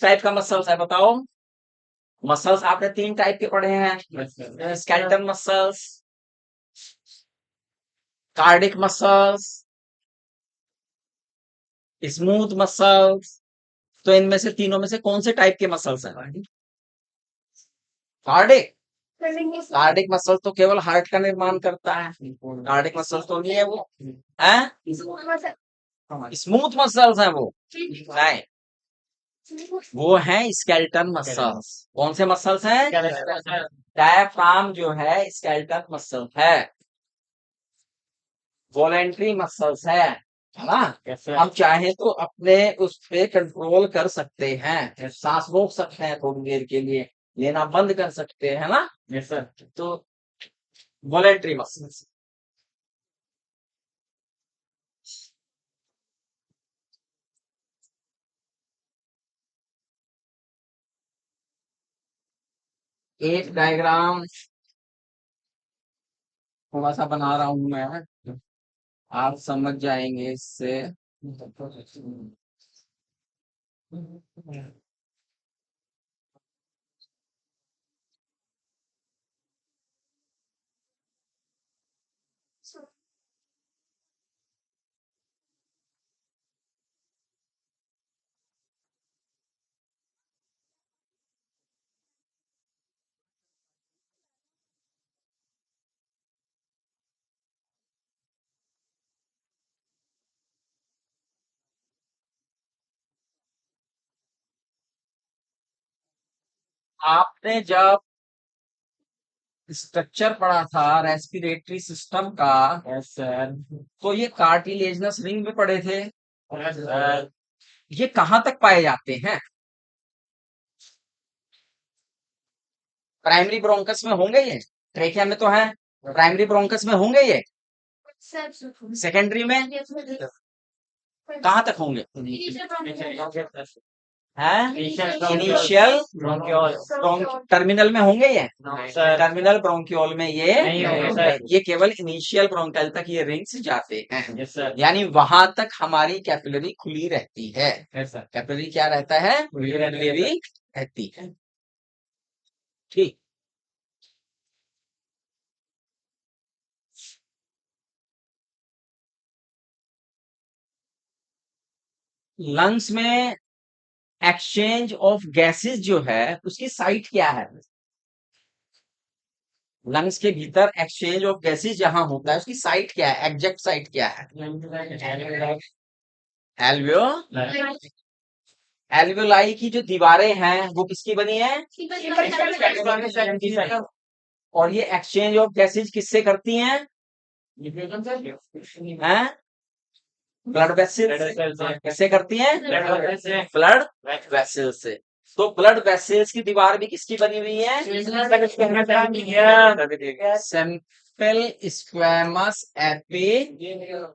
किस टाइप का मसल्स है बताओ? मसल्स आपने 3 टाइप के पढ़े हैं, skeletal muscles, cardiac muscles, smooth muscles. तो इनमें से तीनों में से कौन से टाइप के मसल्स हैं? कार्डिक। कार्डिक मसल तो केवल हार्ट का निर्माण करता है, कार्डिक मसल तो नहीं है वो, है स्मूथ मसल्स है वो, नहीं वो है स्केलेटन मसल्स। कौन से मसल्स हैं? डायफ्राम जो है स्केलेटन मसल है, वॉलेंट्री मसल्स है ना। हम चाहे तो अपने उस पे कंट्रोल कर सकते हैं, सांस रोक सकते हैं थोड़ी देर के लिए, लेना बंद कर सकते हैं ना। Yes sir. तो वॉलेंट्री मसल्स। एक डायग्राम थोड़ा सा बना रहा हूं मैं, आप समझ जाएंगे इससे। आपने जब स्ट्रक्चर पढ़ा था रेस्पिरेटरी सिस्टम का, यस सर, तो ये कार्टिलेजनस रिंग में पढ़े थे। Yes sir. ये कहाँ तक पाए जाते हैं? प्राइमरी ब्रोंकस में होंगे ये, ट्रेकिया में तो है, प्राइमरी ब्रोंकस में होंगे ये, सेकेंडरी में कहाँ तक होंगे? इनिशियल टर्मिनल में होंगे ये, टर्मिनल ब्रोंक्यूल में ये केवल इनिशियल ब्रोंकल तक ये रिंग्स जाते हैं, यानी वहां तक हमारी कैपिलरी खुली रहती है। कैपिलरी क्या रहता है? खुली रहती है। ठीक। लंग्स में एक्सचेंज ऑफ गैसेस जो है उसकी साइट क्या है? लंग्स के भीतर एक्सचेंज ऑफ गैसेस जहां होता है उसकी साइट क्या है, एग्जैक्ट साइट क्या है? एल्वियो एल्वियोलाई की जो दीवारें हैं वो किसकी बनी है? और ये एक्सचेंज ऑफ गैसेज किससे करती हैं? हैं? ब्लड वेसल कैसे करती हैं? ब्लड वेसल से। तो ब्लड वेसल्स की दीवार भी किसकी बनी हुई है? Simple squamous epithelium.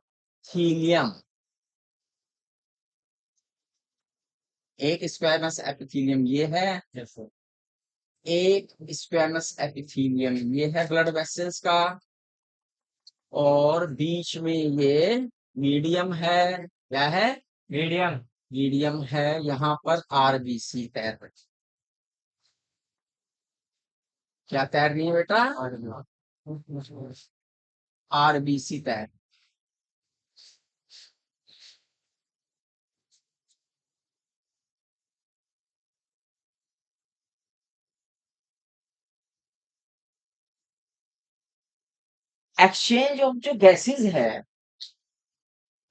एक स्क्वैमस एपिथीलियम ये है, एक स्क्वैमस एपिथीलियम ये है ब्लड वेसल्स का, और बीच में ये मीडियम है। क्या है? मीडियम। मीडियम है, यहाँ पर आरबीसी तैर रही। क्या तैर रही है बेटा? आरबीसी तैर। एक्सचेंज ऑफ जो गैसेस है,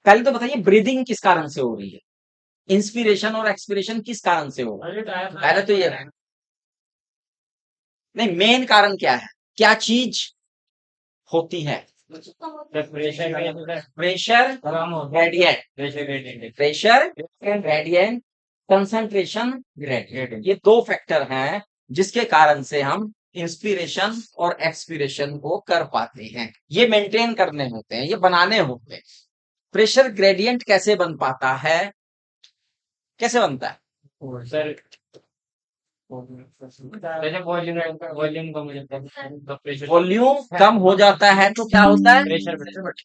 पहले तो बताइए ब्रीदिंग किस कारण से हो रही है, इंस्पिरेशन और एक्सपिरेशन किस कारण से हो रहा है? पहले तो ये नहीं, मेन कारण क्या है, क्या चीज होती है? Pressure gradient, pressure gradient, concentration gradient, ये दो फैक्टर हैं जिसके कारण से हम इंस्पिरेशन और एक्सपिरेशन को कर पाते हैं। ये मेंटेन करने होते हैं, ये बनाने होते हैं। प्रेशर ग्रेडियंट कैसे बन पाता है? कैसे बनता है सर? वॉल्यूम कम हो जाता है तो क्या होता है?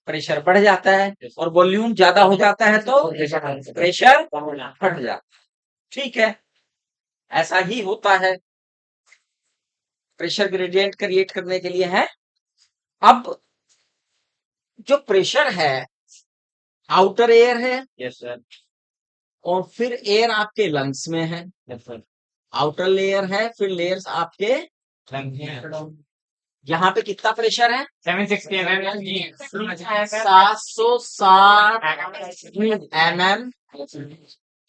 प्रेशर बढ़ जाता है, और वॉल्यूम ज्यादा हो जाता है तो प्रेशर घट जाता है। ठीक है, ऐसा ही होता है प्रेशर ग्रेडियंट क्रिएट करने के लिए है। अब जो प्रेशर है आउटर एयर है, यस सर, और फिर एयर आपके लंग्स में है। यस सर, आउटर लेयर है, फिर लेयर्स आपके यहाँ पे कितना प्रेशर है? 760 760 mm।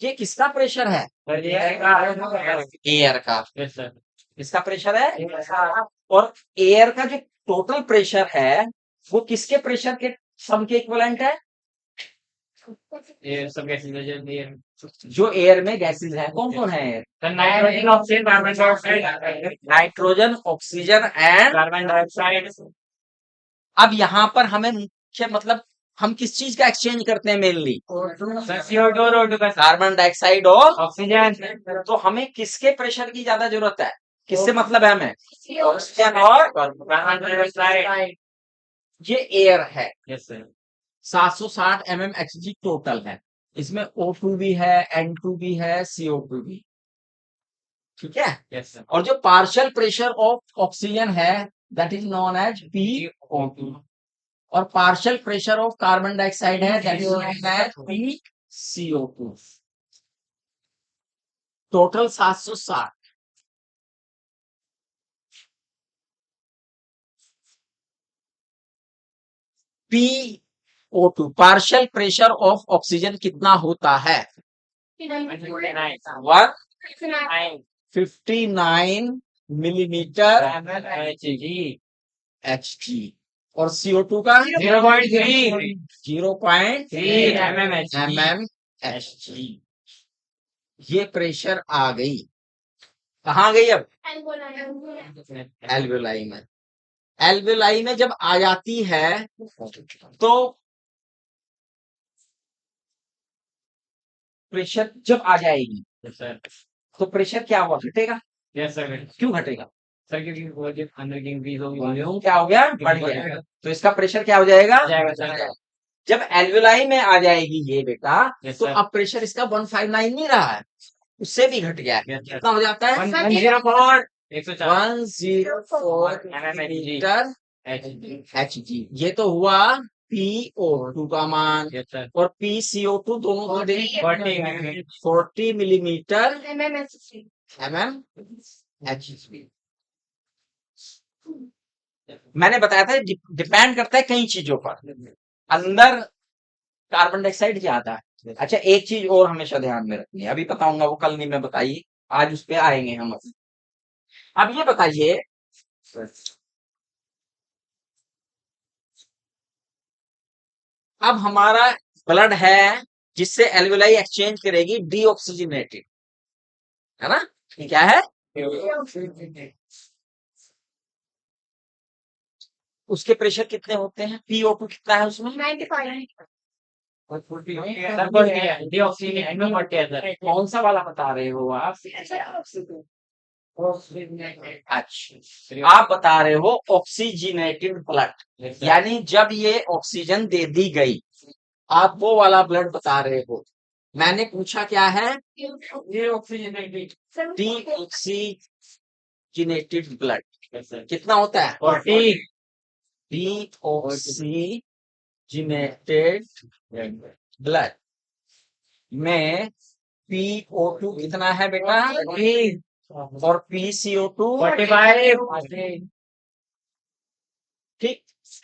ये किसका प्रेशर है? एयर का। यस सर, किसका प्रेशर है? और एयर का जो टोटल प्रेशर है वो किसके प्रेशर के सम के इक्विवेलेंट है? ये सब गैसेस जो एयर में गैसेस है, कौन कौन है air? Nitrogen, oxygen, carbon dioxide, nitrogen, oxygen and. Carbon dioxide. अब यहाँ पर हमें मुख्य मतलब हम किस चीज का एक्सचेंज करते हैं मेनली? CO2 और O2 का कार्बन डाइऑक्साइड और। ऑक्सीजन। तो हमें किसके प्रेशर की ज्यादा जरूरत है? किससे मतलब है हमें? ऑक्सीजन और। Carbon dioxide. ये एयर है। यस सर, 760 mmHg टोटल है। इसमें O2 भी है, N2 भी है, CO2 भी। ठीक है। Yes sir. और जो पार्शियल प्रेशर ऑफ ऑक्सीजन है that is known as PO2, और partial pressure of carbon dioxide है that is known as PCO2। Total 760। PO2 partial pressure of oxygen कितना होता है? 159 मिलीमीटर Hg। और CO2 का 0.3 mmHg। ये प्रेशर आ गई, कहाँ गई अब? एल्वेलाई में। एल्वेलाई में जब आ जाती है तो प्रेशर जब आ जाएगी यस सर, तो प्रेशर क्या हुआ? घटेगा। यस सर, क्यों घटेगा? सर क्योंकि वो जो अंदर की इंक्रीज होगी वॉल्यूम क्या हो गया? बढ़ गया। तो इसका प्रेशर क्या हो जाएगा? जाएगा सर। जब एल्वेलाई में आ जाएगी ये बेटा, यस तो सर। अब प्रेशर इसका 159 नहीं रहा है, उससे भी घट गया है। Yes sir. कितना हो जाता है? 104 104 मिलीमीटर Hg। ये तो हुआ PO2 का मान। यस सर, और PCO2 दोनों को दे 40 40 मिलीमीटर mmHg। मैंने बताया था डिपेंड करता है कई चीजों पर। अंदर कार्बन डाइऑक्साइड ज्यादा है। अच्छा, एक चीज और हमेशा ध्यान में रखनी है, अभी बताऊंगा वो कल नहीं, मैं बताइए, आज उस पे आएंगे हम। अब ये बताइए, अब हमारा ब्लड है जिससे एल्वेलाई एक्सचेंज करेगी डीऑक्सीजनेटेड, है ना? ये क्या है? उसके प्रेशर कितने होते हैं? PO2 कितना है उसमें? 95। कौन सा वाला बता रहे हो आप? अच्छा, आप बता रहे हो ऑक्सीजनेटेड ब्लड, यानी जब ये ऑक्सीजन दे दी गई, आप वो वाला ब्लड बता रहे हो। मैंने पूछा क्या है? डीऑक्सीजनेटेड ब्लड कितना होता है? 40 डीऑक्सीजनेटेड ब्लड में PO2 कितना है बेटा? और PCO2 45। ठीक।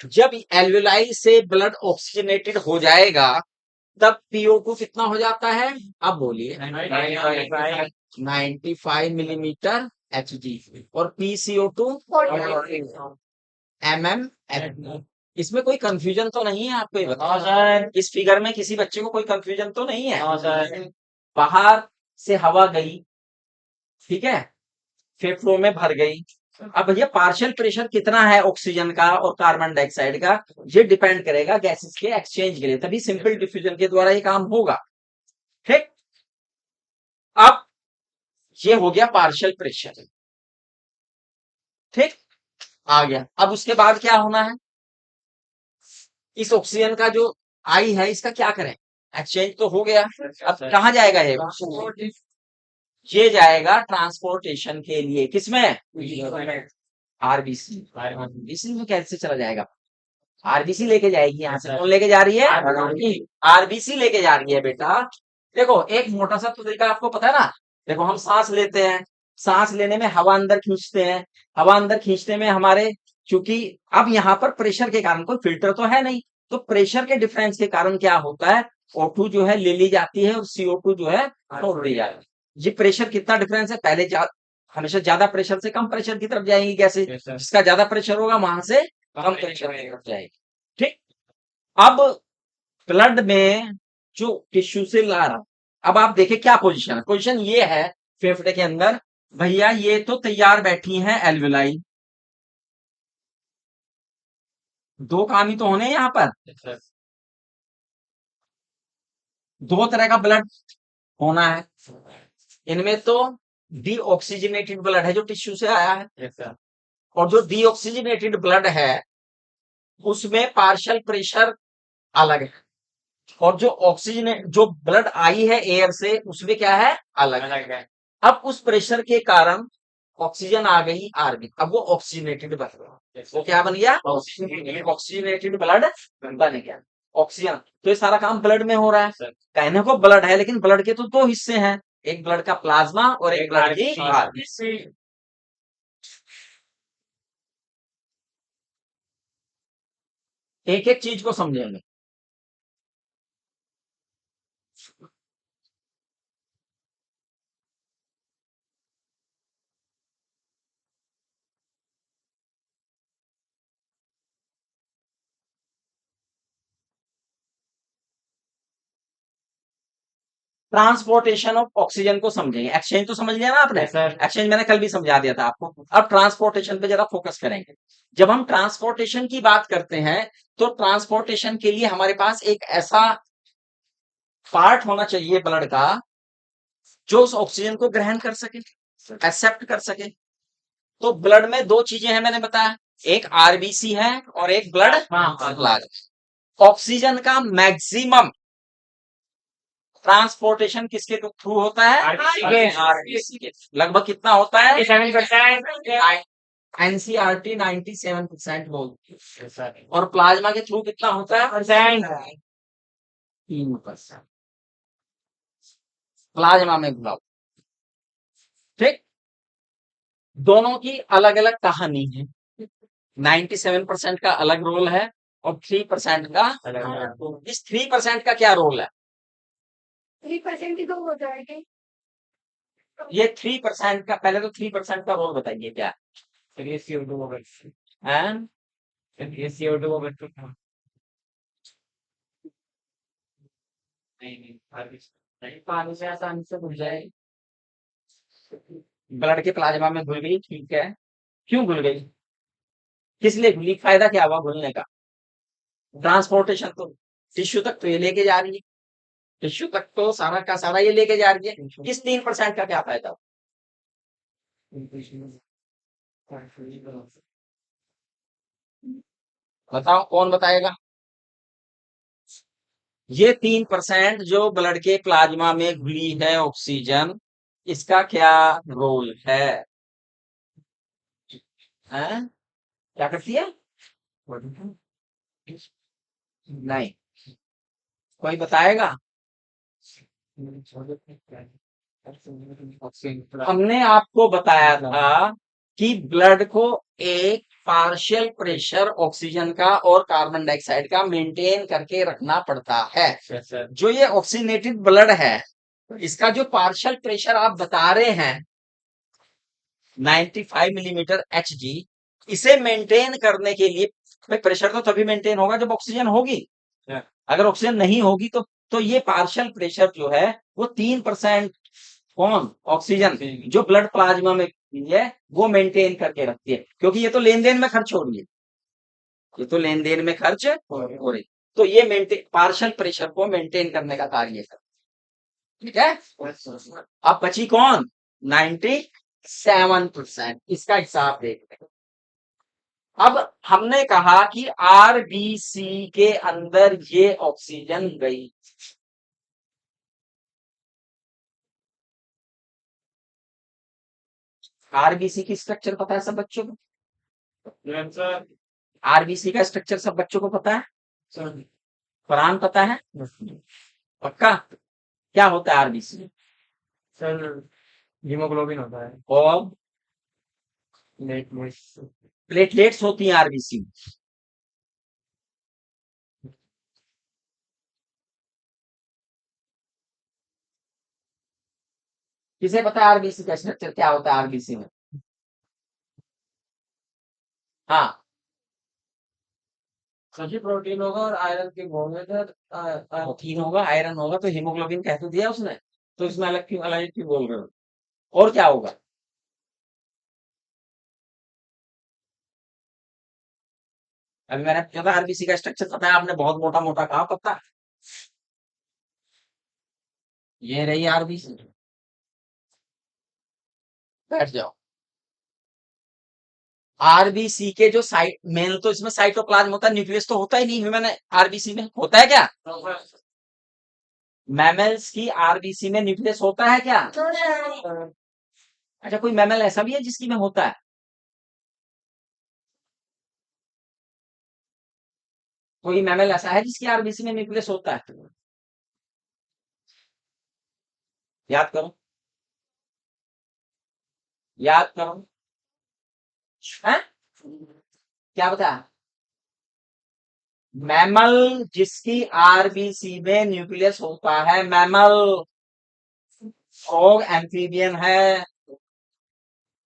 जब एल्वेलाई से ब्लड ऑक्सीजनेटेड हो जाएगा तब PO2 कितना हो जाता है? अब बोलिए। 95 मिलीमीटर Hg। और PCO2 mm। इसमें कोई कंफ्यूजन तो नहीं है? आपको ये बताओ सर, इस फिगर में किसी बच्चे को कोई कंफ्यूजन तो नहीं है? सर, बाहर से हवा गई, ठीक है, फेफड़ों में भर गई। अब भैया पार्शियल प्रेशर कितना है ऑक्सीजन का और कार्बन डाइऑक्साइड का, ये डिपेंड करेगा गैसेस के एक्सचेंज के लिए, तभी सिंपल डिफ्यूजन के द्वारा ये काम होगा। ठीक। अब ये हो गया पार्शियल प्रेशर। ठीक, आ गया। अब उसके बाद क्या होना है? इस ऑक्सीजन का जो आई है इसका क्या करें? एक्सचेंज तो हो गया, अब कहाँ जाएगा ये? ये जाएगा ट्रांसपोर्टेशन के लिए, किसमें? आरबीसी। आरबीसी में कैसे चला जाएगा? आरबीसी लेके जाएगी, यहाँ से कौन लेके जा रही है? आरबीसी लेके जा रही है बेटा। देखो एक मोटा सा तरीका आपको पता है ना, देखो हम सांस लेते हैं, सांस लेने में हवा अंदर खींचते हैं, हवा अंदर खींचने में हमारे, क्योंकि अब यहाँ पर प्रेशर के कारण, कोई फिल्टर तो है नहीं, तो प्रेशर के डिफरेंस के कारण क्या होता है, O2 जो है ले ली जाती है और CO2 जो है छोड़ दी जाती है। ये प्रेशर कितना डिफरेंस है, पहले हमेशा ज्यादा प्रेशर से कम प्रेशर की तरफ जाएंगी गैसें, जिसका ज्यादा प्रेशर होगा वहां से कम प्रेशर की तरफ जाएगी। ठीक, अब ब्लड में जो टिश्यू से ला रहा, अब आप देखें क्या पोजीशन है, पोजीशन ये है फेफड़े के अंदर, भैया ये तो तैयार बैठी हैं एल्वेलाई, दो काम ही तो होने यहाँ पर, दो तरह का ब्लड होना है, इनमें तो डीऑक्सीजनेटेड ब्लड है जो टिश्यू से आया है, और जो डीऑक्सीजनेटेड ब्लड है उसमें पार्शियल प्रेशर अलग है, और जो ऑक्सीजन जो ब्लड आई है एयर से उसमें क्या है, अलग है। अब उस प्रेशर के कारण ऑक्सीजन आ गई आर्मी, अब वो ऑक्सीजनेटेड ब्लड, वो क्या बन गया, ऑक्सीजनेटेड ब्लड बन गया। ऑक्सीजन, तो ये सारा काम ब्लड में हो रहा है, कहने को ब्लड है लेकिन ब्लड के तो दो हिस्से हैं, एक ब्लड का प्लाज्मा और एक ब्लड की आर्मी। एक एक चीज को समझेंगे। ट्रांसपोर्टेशन ऑफ ऑक्सीजन को समझेंगे, एक्सचेंज तो समझ लिया ना आपने, एक्सचेंज मैंने कल भी समझा दिया था आपको, अब ट्रांसपोर्टेशन पे जरा फोकस करेंगे। जब हम ट्रांसपोर्टेशन की बात करते हैं तो ट्रांसपोर्टेशन के लिए हमारे पास एक ऐसा पार्ट होना चाहिए ब्लड का जो उस ऑक्सीजन को ग्रहण कर सके, एक्सेप्ट कर सके। तो ब्लड में दो चीजें हैं मैंने बताया, एक आरबीसी है और एक ब्लड प्लाज्मा। ऑक्सीजन का मैक्सिमम ट्रांसपोर्टेशन किसके थ्रू होता है, आरबीसी के। लगभग कितना होता है, 7%। एनसीआरटी 97% बोलती है, और प्लाज्मा के थ्रू कितना होता है, 3%। प्लाज्मा में घुलाओ, ठीक, दोनों की अलग अलग कहानी है, 97% का अलग रोल है और 3% का अलग। इस 3% का क्या रोल है, 3% ही तो होता है। ये 3% का, पहले तो 3% का रोल बताइए क्या ये CO2 को है, ये CO2 को नहीं पानी से आसानी से घुल जाए, ब्लड के प्लाज्मा में घुल गई, ठीक है, क्यों घुल गई, किस लिए घुली, फायदा क्या हुआ घुलने का, ट्रांसपोर्टेशन तो टिश्यू तक तो ये लेके जा रही है, टिश्यू तक तो सारा का सारा ये लेके जा रही है, इस 3% का क्या फायदा, बताओ कौन बताएगा, ये 3% जो ब्लड के प्लाज्मा में घुली है ऑक्सीजन, इसका क्या रोल है, हैं? क्या करती है, नहीं, कोई बताएगा, हमने आपको बताया था कि ब्लड को एक पार्शियल प्रेशर ऑक्सीजन का और कार्बन डाइऑक्साइड का मेंटेन करके रखना पड़ता है। जो ये ऑक्सीनेटेड ब्लड है इसका जो पार्शियल प्रेशर आप बता रहे हैं 95 मिलीमीटर Hg, इसे मेंटेन करने के लिए भाई प्रेशर तो तभी मेंटेन होगा जब ऑक्सीजन होगी, अगर ऑक्सीजन नहीं होगी तो ये पार्शियल प्रेशर जो है वो 3% कौन, ऑक्सीजन जो ब्लड प्लाज्मा में है वो मेंटेन करके रखती है, क्योंकि ये तो लेन देन में खर्च हो रही है, ये तो लेन देन में खर्च हो रही, तो ये मेंटेन पार्शियल प्रेशर को मेंटेन करने का कार्य है, ठीक है। अब बची कौन, 97%, इसका हिसाब देखते हैं। अब हमने कहा कि आरबीसी के अंदर ये ऑक्सीजन गई, आरबीसी की स्ट्रक्चर पता है सब बच्चों को? सर आरबीसी का स्ट्रक्चर सब बच्चों को पता है? फरहान पता है? पक्का? क्या होता है आरबीसी? सर हीमोग्लोबिन होता है। और प्लेटलेट्स। प्लेटलेट्स होती हैं आरबीसी में। किसे पता है आरबीसी का स्ट्रक्चर क्या होता है आरबीसी में? हाँ, सभी प्रोटीन होगा और आयरन की होंगे सर। प्रोटीन होगा, आयरन होगा, तो हीमोग्लोबिन कह तो दिया उसने। तो इसमें अलग क्यों बोल रहे हो? और क्या होगा? अभी मैंने पूछा था आरबीसी का स्ट्रक्चर पता है, आपने बहुत मोटा मोटा कहा पता है। ये रही आरबीसी। बैठ जाओ। आरबीसी के जो साइट मेन तो इसमें साइटोप्लाज्म होता है, न्यूक्लियस तो होता ही नहीं ह्यूमन आरबीसी में, होता है क्या? मैमल्स की आरबीसी में न्यूक्लियस होता है क्या? अच्छा, कोई मैमल ऐसा भी है जिसकी में होता है? कोई मैमल ऐसा है जिसकी आरबीसी में न्यूक्लियस होता है? याद करो, याद करो। हैं? क्या बता? मैमल जिसकी आरबीसी में न्यूक्लियस होता है, मैमल। फ्रॉग एम्फीबियन है।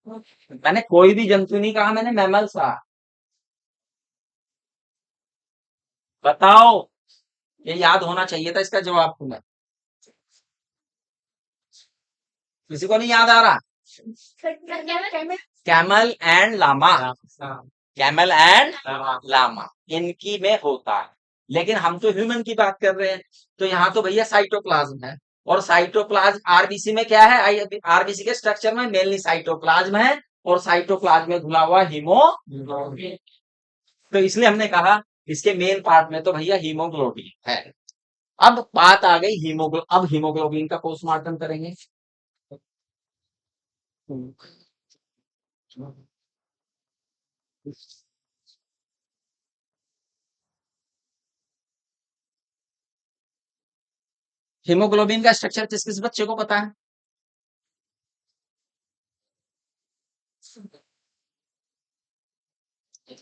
मैंने कोई भी जंतु नहीं कहा, मैंने मैमल्स कहा। बताओ। ये याद होना चाहिए था इसका जवाब तुम्हें। किसी को नहीं याद आ रहा? Camel and llama. Camel and llama इनकी में होता है, लेकिन हम तो ह्यूमन की बात कर रहे हैं। तो यहाँ तो भैया साइटोप्लाज्म है, और साइटोप्लाज्म आरबीसी में क्या है? आरबीसी के स्ट्रक्चर में मेनली साइटोप्लाज्म है, और साइटोप्लाज्म में घुला हुआ हीमोग्लोबिन। तो इसलिए हमने कहा इसके मेन पार्ट में तो भैया हीमोग्लोबिन है। अब बात आ गई अब हीमोग्लोबिन का पोस्टमार्टम करेंगे। हीमोग्लोबिन का स्ट्रक्चर किस किस बच्चे को पता है?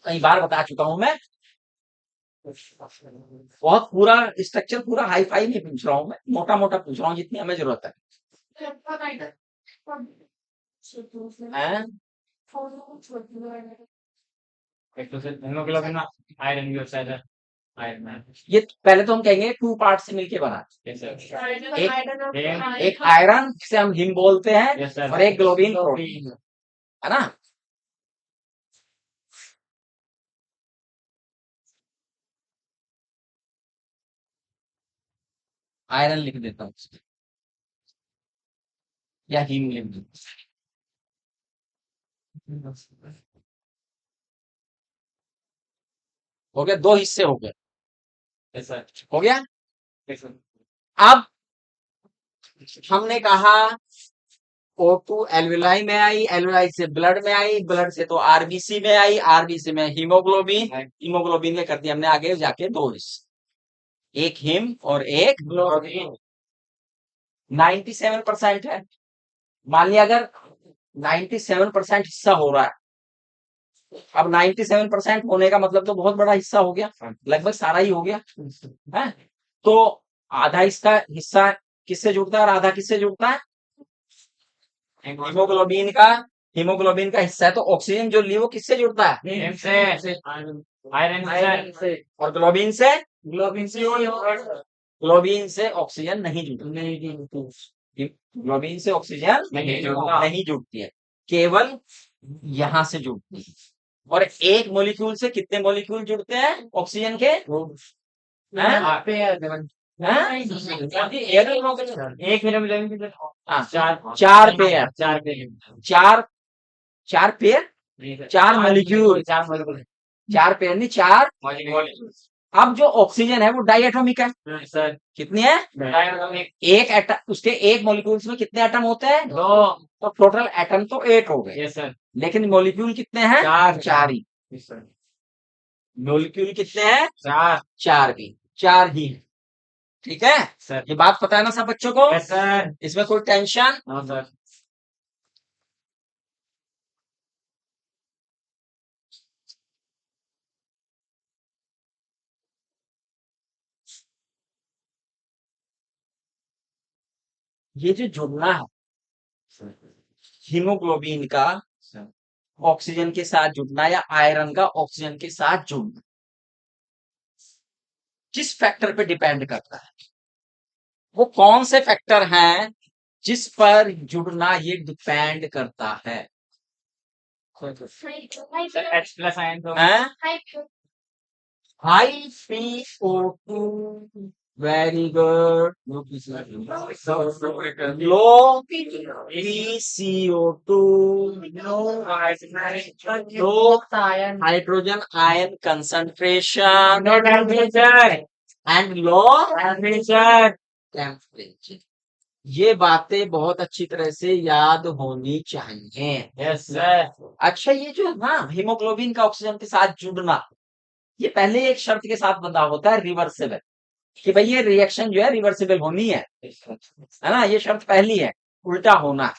कई बार बता चुका हूं मैं। बहुत पूरा स्ट्रक्चर पूरा हाई फाई नहीं पूछ रहा हूं मैं, मोटा मोटा पूछ रहा हूँ जितनी हमें जरूरत है। हैं? एक तो सर हीमोग्लोबिन में आयरन भी होता है सर। आयरन। ये पहले तो हम कहेंगे 2 पार्ट से मिलके बना। Yes sir. एक आयरन जिसे हम हिम बोलते हैं, यस सर। और एक ग्लोबिन प्रोटीन, है ना? आयरन लिख देता हूँ या हीम लिख देता हूँ। हो गया, 2 हिस्से हो गए। Yes sir. हो गया। Yes sir. अब हमने कहा O2 एल्वेलाई में आई, एल्वेलाई से ब्लड में आई, ब्लड से तो आरबीसी में आई, आरबीसी में हीमोग्लोबिन, हीमोग्लोबिन में कर दिया हमने आगे जाके 2 हिस्से, एक हिम और एक ग्लोबिन। 97% है। मान लिया अगर 97% हिस्सा हो रहा है, अब 97% होने का मतलब तो बहुत बड़ा हिस्सा हो गया, लगभग सारा ही हो गया है। तो आधा इसका हिस्सा किससे जुड़ता है और आधा किससे जुड़ता है? हीमोग्लोबिन का। हीमोग्लोबिन का हिस्सा है, तो ऑक्सीजन जो ली वो किससे जुड़ता है? हिम से। आयरन से। और ग्लोबिन से? ग्लोबिन से। ग्लोबिन से ऑक्सीजन नहीं जुड़ती। ग्लोबिन से ऑक्सीजन नहीं जुड़ती है, केवल यहां से जुड़ती है। और एक मॉलिक्यूल से कितने मॉलिक्यूल जुड़ते हैं ऑक्सीजन के? एक मिनट। हाँ, चार 4 pair. 4 pair. 4 pair, 4 molecule. 4 molecule. 4 pair नहीं, 4 मॉलिक्यूल। अब जो ऑक्सीजन है वो डाइएटॉमिक है। Yes, sir. कितनी है? Diatomic. एक एटम, उसके एक मॉलिक्यूल्स में कितने एटम होते हैं? दो. तो टोटल एटम तो 8 हो गए, Yes, sir. लेकिन मॉलिक्यूल कितने हैं? चार. चार ही। Yes, sir. मॉलिक्यूल कितने हैं? चार. चार ही, चार ही। ठीक है, Sir. ये बात पता है ना सब बच्चों को? Yes, sir. इसमें कोई टेंशन? No, sir. ये जो जुड़ना है हीमोग्लोबिन का Sir. ऑक्सीजन के साथ जुड़ना या आयरन का ऑक्सीजन के साथ जुड़ना, किस फैक्टर पे डिपेंड करता है? वो कौन से फैक्टर हैं जिस पर जुड़ना ये डिपेंड करता है? Sir, H plus ion तो हैं? High PO2, very good. Low PCO2, low hydrogen ion concentration no temperature. And low Temperature. Temperature. ये बातें बहुत अच्छी तरह से याद होनी चाहिए। Yes, sir. अच्छा, ये जो है ना हीमोग्लोबिन का ऑक्सीजन के साथ जुड़ना, ये पहले एक शर्त के साथ बंधा होता है, रिवर्सिबल, कि भाई ये रिएक्शन जो है रिवर्सिबल होनी है ना, ये शर्त पहली है, उल्टा होना है।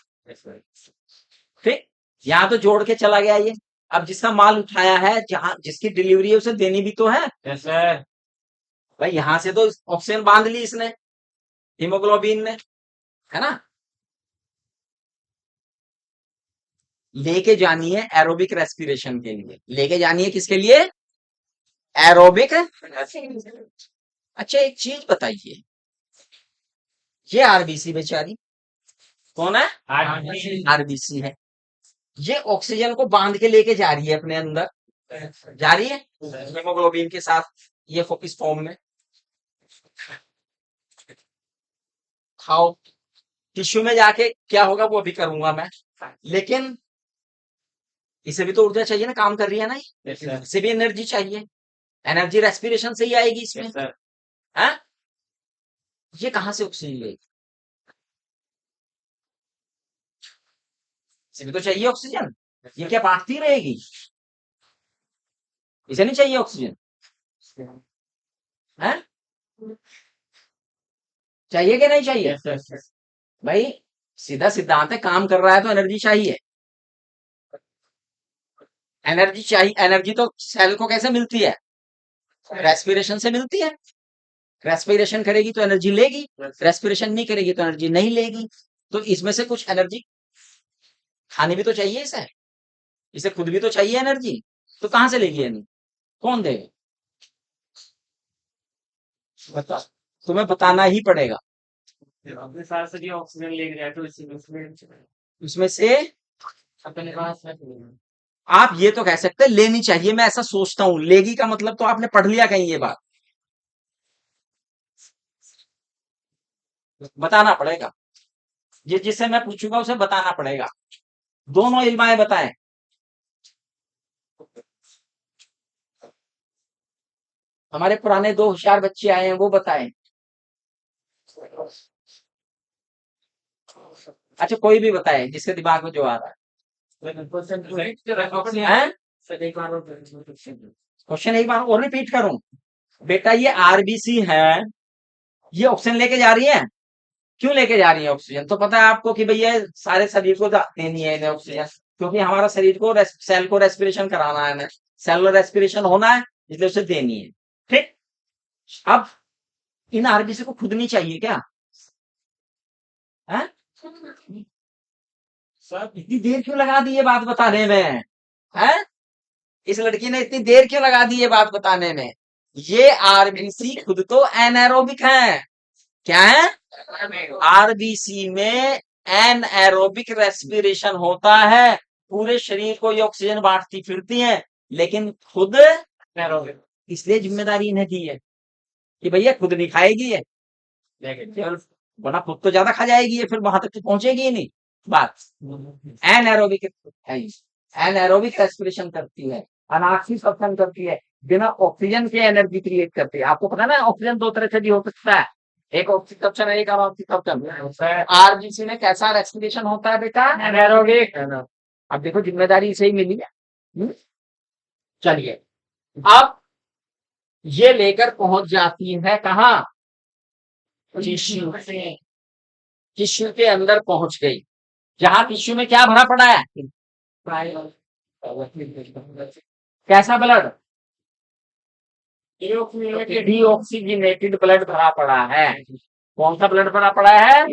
ठीक, यहाँ तो जोड़ के चला गया ये। अब जिसका माल उठाया है, जहां जिसकी डिलीवरी है उसे देनी भी तो है Yes, sir. भाई। यहां से तो ऑक्सीजन बांध ली इसने, हीमोग्लोबिन ने, है ना। लेके जानी है एरोबिक रेस्पिरेशन के लिए, लेके जानी है किसके लिए? एरोबिक। अच्छा, एक चीज बताइए, ये आरबीसी बेचारी कौन है? RBC. आरबीसी है। ये ऑक्सीजन को बांध के लेके जा रही है अपने अंदर, जा रही है हीमोग्लोबिन के साथ, ये इस फॉर्म में। खाओ, टिश्यू में जाके क्या होगा वो अभी करूंगा मैं, लेकिन इसे भी तो ऊर्जा चाहिए ना, काम कर रही है ना ये, Yes, sir. इसे भी एनर्जी चाहिए। एनर्जी रेस्पिरेशन से ही आएगी इसमें, Yes, sir. है? ये कहां से ऑक्सीजन लेगी? इसे भी तो चाहिए ऑक्सीजन, ये क्या बांटती रहेगी? इसे नहीं चाहिए ऑक्सीजन, है? चाहिए कि नहीं चाहिए? Yes, sir. Yes. भाई सीधा सिद्धांत है, काम कर रहा है तो एनर्जी चाहिए। एनर्जी चाहिए, एनर्जी तो सेल को कैसे मिलती है? रेस्पिरेशन से मिलती है। रेस्पिरेशन करेगी तो एनर्जी लेगी, रेस्पिरेशन नहीं करेगी तो एनर्जी नहीं लेगी। तो इसमें से कुछ एनर्जी खानी भी तो चाहिए इसे, इसे खुद भी तो चाहिए एनर्जी, तो कहां से लेगी एनर्जी? कौन देगा? बता, तुम्हें बताना ही पड़ेगा। अपने साथ से भी ऑक्सीजन ले गया तो उसमें से अपने पास है। आप ये तो कह सकते हैं लेनी चाहिए, मैं ऐसा सोचता हूं, लेगी का मतलब तो आपने पढ़ लिया कहीं ये बात, बताना पड़ेगा। ये जिससे मैं पूछूंगा उसे बताना पड़ेगा। दोनों इल्माएं बताएं। हमारे पुराने दो होशियार बच्चे आए हैं, वो बताएं। अच्छा, कोई भी बताए जिसके दिमाग में जो आ रहा है। हैं? क्वेश्चन एक बार और रिपीट करूं? बेटा ये आरबीसी है, ये ऑक्सीजन लेके जा रही है। क्यों लेके जा रही है ऑक्सीजन? तो पता है आपको कि भैया सारे शरीर को देनी है इन्हें ऑक्सीजन, क्योंकि हमारा शरीर को सेल को रेस्पिरेशन कराना है, सेलुलर रेस्पिरेशन होना है, इसलिए उसे देनी है। ठीक, अब इन आरबीसी को खुद नहीं चाहिए क्या? है? सर इतनी देर क्यों लगा दी ये बात बताने में? है? इस लड़की ने इतनी देर क्यों लगा दी ये बात बताने में? ये आरबीसी खुद तो एनएरोबिक है। क्या है? आरबीसी में एनएरोबिक रेस्पिरेशन होता है, पूरे शरीर को ये ऑक्सीजन बांटती फिरती हैं, लेकिन खुद एरोबिक। इसलिए जिम्मेदारी इन्हें दी है कि भैया खुद नहीं खाएगी ये, केवल वरना खुद तो ज्यादा खा जाएगी ये, फिर वहां तक तो पहुंचेगी ही नहीं बात। एनएरोबिक है, एनएरोबिक रेस्पिरेशन करती है, अनाक्सीय श्वसन करती है, बिना ऑक्सीजन के एनर्जी क्रिएट करती है। आपको पता है ना, ऑक्सीजन दो तरह से भी हो सकता है, एक ऑक्सीकप्शन है, एक अनऑक्सीकप्शन। आरबीसी में कैसा रेस्पिरेशन होता है बेटा? एनारोबिक। अब देखो जिम्मेदारी इसे ही मिली है। चलिए, अब ये लेकर पहुंच जाती है कहाँ? टिश्यू। टिश्यू के अंदर पहुंच गई, जहां टिश्यू में क्या भरा पड़ा है? कैसा ब्लड? डीऑक्सीजनेटेड ब्लड भरा पड़ा है। कौन सा ब्लड भरा पड़ा है?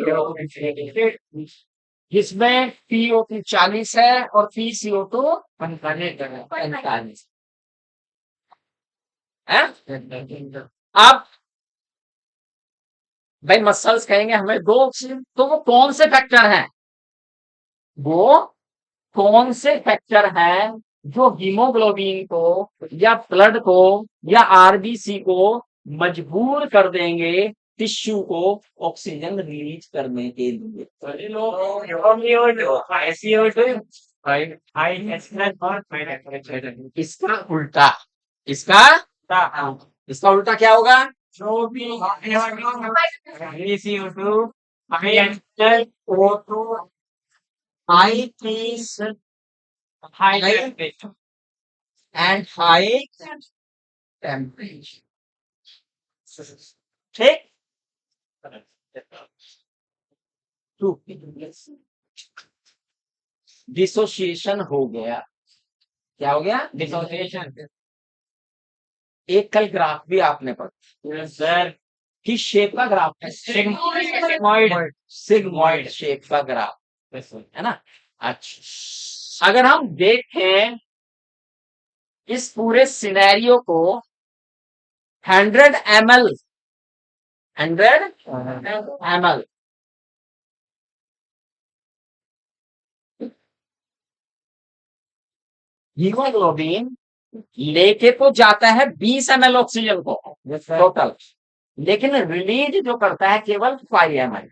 जिसमें PO2 40 है और PCO2 45 है। अब भाई मसल्स कहेंगे हमें दो ऑक्सीजन, तो वो कौन से फैक्टर हैं? वो कौन से फैक्टर हैं जो हीमोग्लोबिन को या ब्लड को या आरबीसी को मजबूर कर देंगे टिश्यू को ऑक्सीजन रिलीज करने के लिए? इसका उल्टा, इसका इसका उल्टा क्या होगा? जो भी CO2 high piece and high temperature, ठीक। डिसोसिएशन हो गया। क्या हो गया? डिसोसिएशन। एक कल ग्राफ भी आपने पढ़ा सर, किस शेप का ग्राफ है? सिग्मॉइड। सिग्मॉइड शेप का ग्राफ है ना। अच्छा, अगर हम देखें इस पूरे सिनेरियो को 100 ml, 100 ml हीमोग्लोबिन लेके तो जाता है 20 ml ऑक्सीजन को टोटल, लेकिन रिलीज जो करता है केवल 5 ml।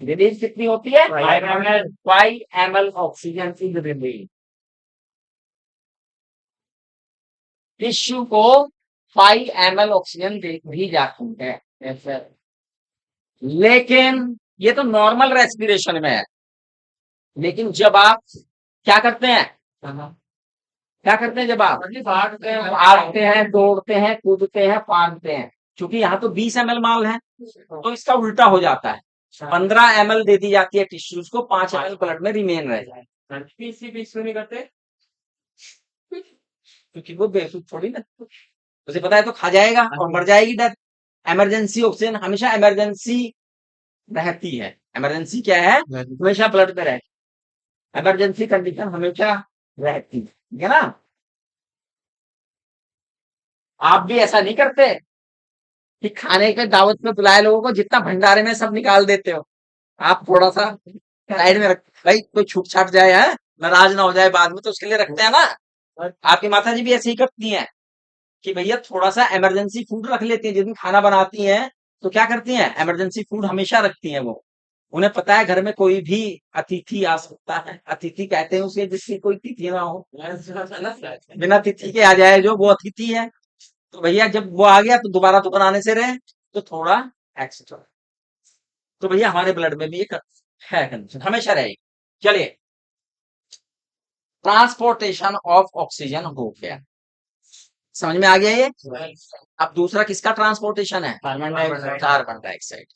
रिलीज कितनी होती है? 5 ml oxygen is release. Tissue को 5 ml ऑक्सीजन दी जाती है, लेकिन ये तो नॉर्मल रेस्पिरेशन में है। लेकिन जब आप क्या करते हैं, क्या करते हैं जब आप भागते हैं, दौड़ते हैं, कूदते हैं, फांदते हैं, क्योंकि यहाँ तो 20 ml माल है, तो इसका उल्टा हो जाता है। 15 ml दे दी जाती है टिश्यूज को, 5 ml ब्लड में रिमेन रह जाए। नहीं करते क्योंकि वो बेवकूफ थोड़ी ना, उसे पता है तो खा जाएगा और मर जाएगी डेथ। इमरजेंसी ऑक्सीजन हमेशा इमरजेंसी रहती है। इमरजेंसी क्या है? हमेशा ब्लड में रहती है, इमरजेंसी कंडीशन हमेशा रहती है ना। आप भी ऐसा नहीं करते कि खाने के दावत में बुलाए लोगों को, जितना भंडारे में सब निकाल देते हो। आप थोड़ा सा साइड में रख, भाई कोई छूट छाट जाए है, नाराज ना हो जाए बाद में, तो उसके लिए रखते हैं ना। आपकी माता जी भी ऐसे ही करती हैं कि भैया थोड़ा सा इमरजेंसी फूड रख लेती हैं। जिस दिन खाना बनाती हैं तो क्या करती हैं? इमरजेंसी फूड हमेशा रखती हैं वो। उन्हें पता है घर में कोई भी अतिथि आ सकता है। अतिथि कहते हैं उसे जिसकी कोई तिथि ना हो, बिना तिथि के आ जाए जो, वो अतिथि है। तो भैया जब वो आ गया तो दोबारा तो बनाने से रहे, तो थोड़ा एक्स्ट्रा। तो भैया हमारे ब्लड में भी एक है कंडीशन, हमेशा रहेगी। चलिए, ट्रांसपोर्टेशन ऑफ ऑक्सीजन हो गया, समझ में आ गया ये। अब दूसरा किसका ट्रांसपोर्टेशन है? Carbon dioxide.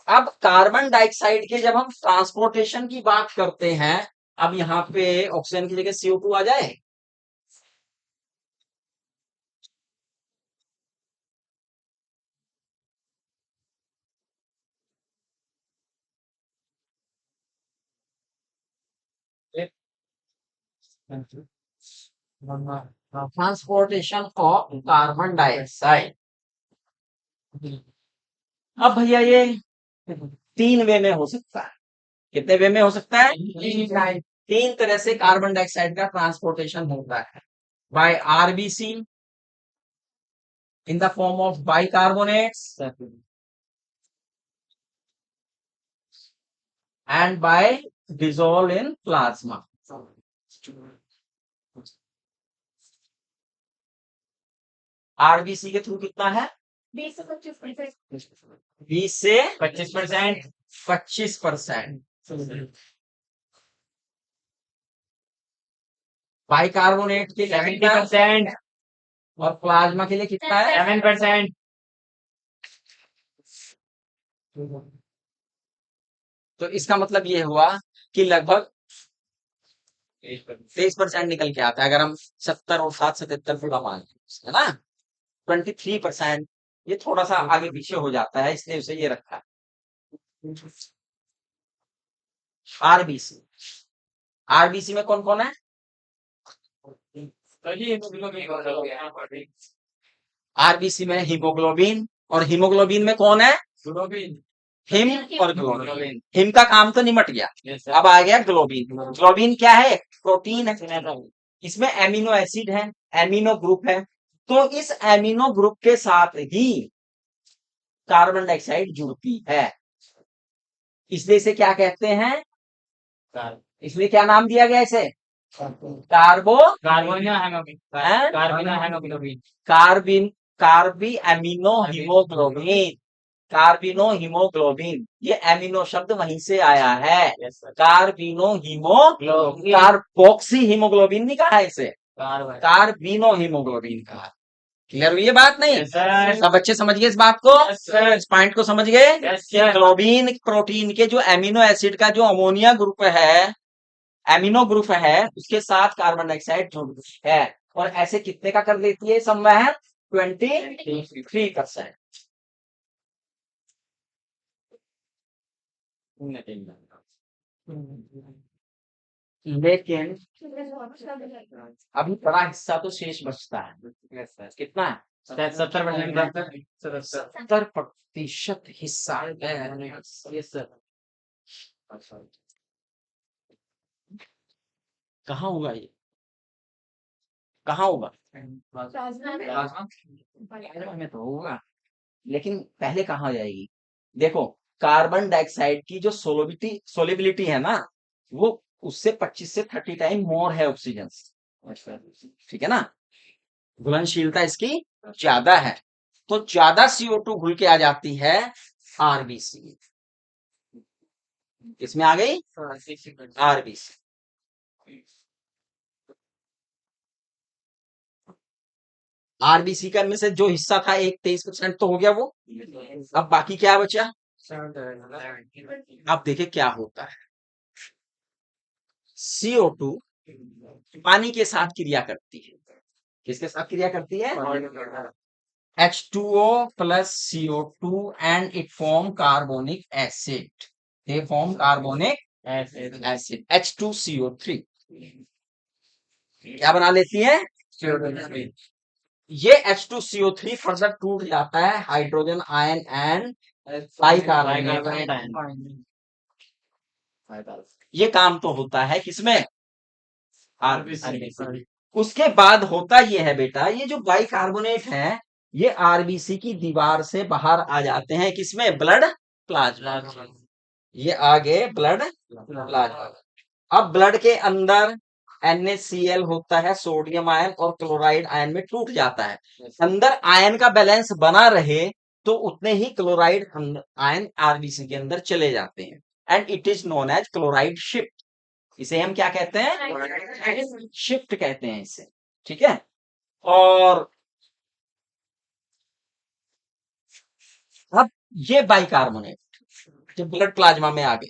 अब कार्बन डाइऑक्साइड के जब हम ट्रांसपोर्टेशन की बात करते हैं, अब यहाँ पे ऑक्सीजन की जगह CO2 आ जाए, ट्रांसपोर्टेशन ऑफ कार्बन डाइऑक्साइड। अब भैया ये 3 वे में हो सकता है। कितने वे में हो सकता है? 3 तरह से कार्बन डाइऑक्साइड का ट्रांसपोर्टेशन होता है। By RBC in the form of bicarbonates and by dissolve in plasma। RBC के थ्रू कितना है? 20 से 25%। 20 से 25%। 25%। बाइकार्बोनेट के लिए कितना? 70%। और प्लाज्मा के लिए कितना है? 7%। तो इसका मतलब ये हुआ कि लगभग 23% निकल के आता है, अगर हम 70 और 777 पूरा मान लें, है ना। 23%, ये थोड़ा सा आगे पीछे हो जाता है, इसलिए उसे ये रखा है। आरबीसी, आरबीसी में कौन कौन है? आरबीसी में हीमोग्लोबिन, और हीमोग्लोबिन में कौन है? हिम और ग्लोबिन। हिम का काम तो निमट गया, अब आ गया ग्लोबिन। ग्लोबिन क्या है? प्रोटीन है, इसमें एमिनो एसिड है, एमिनो ग्रुप है। तो इस एमिनो ग्रुप के साथ ही कार्बन डाइऑक्साइड जुड़ती है, इसलिए इसे क्या कहते हैं? इसलिए क्या नाम दिया गया इसे? कार्बिन, कार्बी एमिनो हीमोग्लोबिन, कार्बिनो हीमोग्लोबिन, ये एमिनो शब्द वहीं से आया है। कार्बिनो हीमोग्लोबिन, कार्बोक्सी हीमोग्लोबिन नहीं कहा इसे, कार्बिनो हीमोग्लोबिन कहा। क्लियर हुई ये बात? नहीं सब बच्चे समझ गए इस बात को? इस पॉइंट को समझ गए? ग्लोबिन प्रोटीन के जो एमिनो एसिड का जो अमोनिया ग्रुप है, एमिनो ग्रुप है, उसके साथ कार्बन डाइऑक्साइड जुड़ है, और ऐसे कितने का कर लेती है संवहन? 23%। लेकिन अभी बड़ा हिस्सा तो शेष बचता है, कितना है? 70% हिस्सा है। कहाँ होगा ये? कहाँ होगा? में तो होगा, लेकिन पहले कहाँ जाएगी? देखो, कार्बन डाइऑक्साइड की जो सोलिबिलिटी है ना, वो उससे 25 से 30 टाइम मोर है ऑक्सीजन से। ठीक है ना, घुलनशीलता इसकी ज्यादा है, तो ज्यादा CO2 घुल के आ जाती है आरबीसी। इसमें आ गई आरबीसी। आरबीसी का में से जो हिस्सा था, एक 23% तो हो गया वो, अब बाकी क्या बचा? अब देखिए क्या होता है। CO2 पानी के साथ क्रिया करती है, किसके साथ क्रिया करती है? H2O plus CO2 and it form carbonic acid. They form carbonic acid, H2CO3। क्या बना लेती है? ये H2CO3 फर्दर टूट जाता है हाइड्रोजन आयन एंड बाइकार्बोनेट। ये काम तो होता है किसमें? आरबीसी। उसके बाद होता ये है बेटा, ये जो बाइकार्बोनेट है, ये आरबीसी की दीवार से बाहर आ जाते हैं, किसमें? Blood plasma. ये आगे ब्लड प्लाज्मा। अब ब्लड के अंदर NaCl होता है, सोडियम आयन, और क्लोराइड आयन में टूट जाता है। अंदर आयन का बैलेंस बना रहे तो उतने ही क्लोराइड आयन आरबीसी के अंदर चले जाते हैं, and it is known as chloride shift. इसे हम क्या कहते हैं? शिफ्ट कहते हैं इसे। ठीक है, और अब ये बाइकार्बोनेट जो ब्लड प्लाज्मा में आ गए,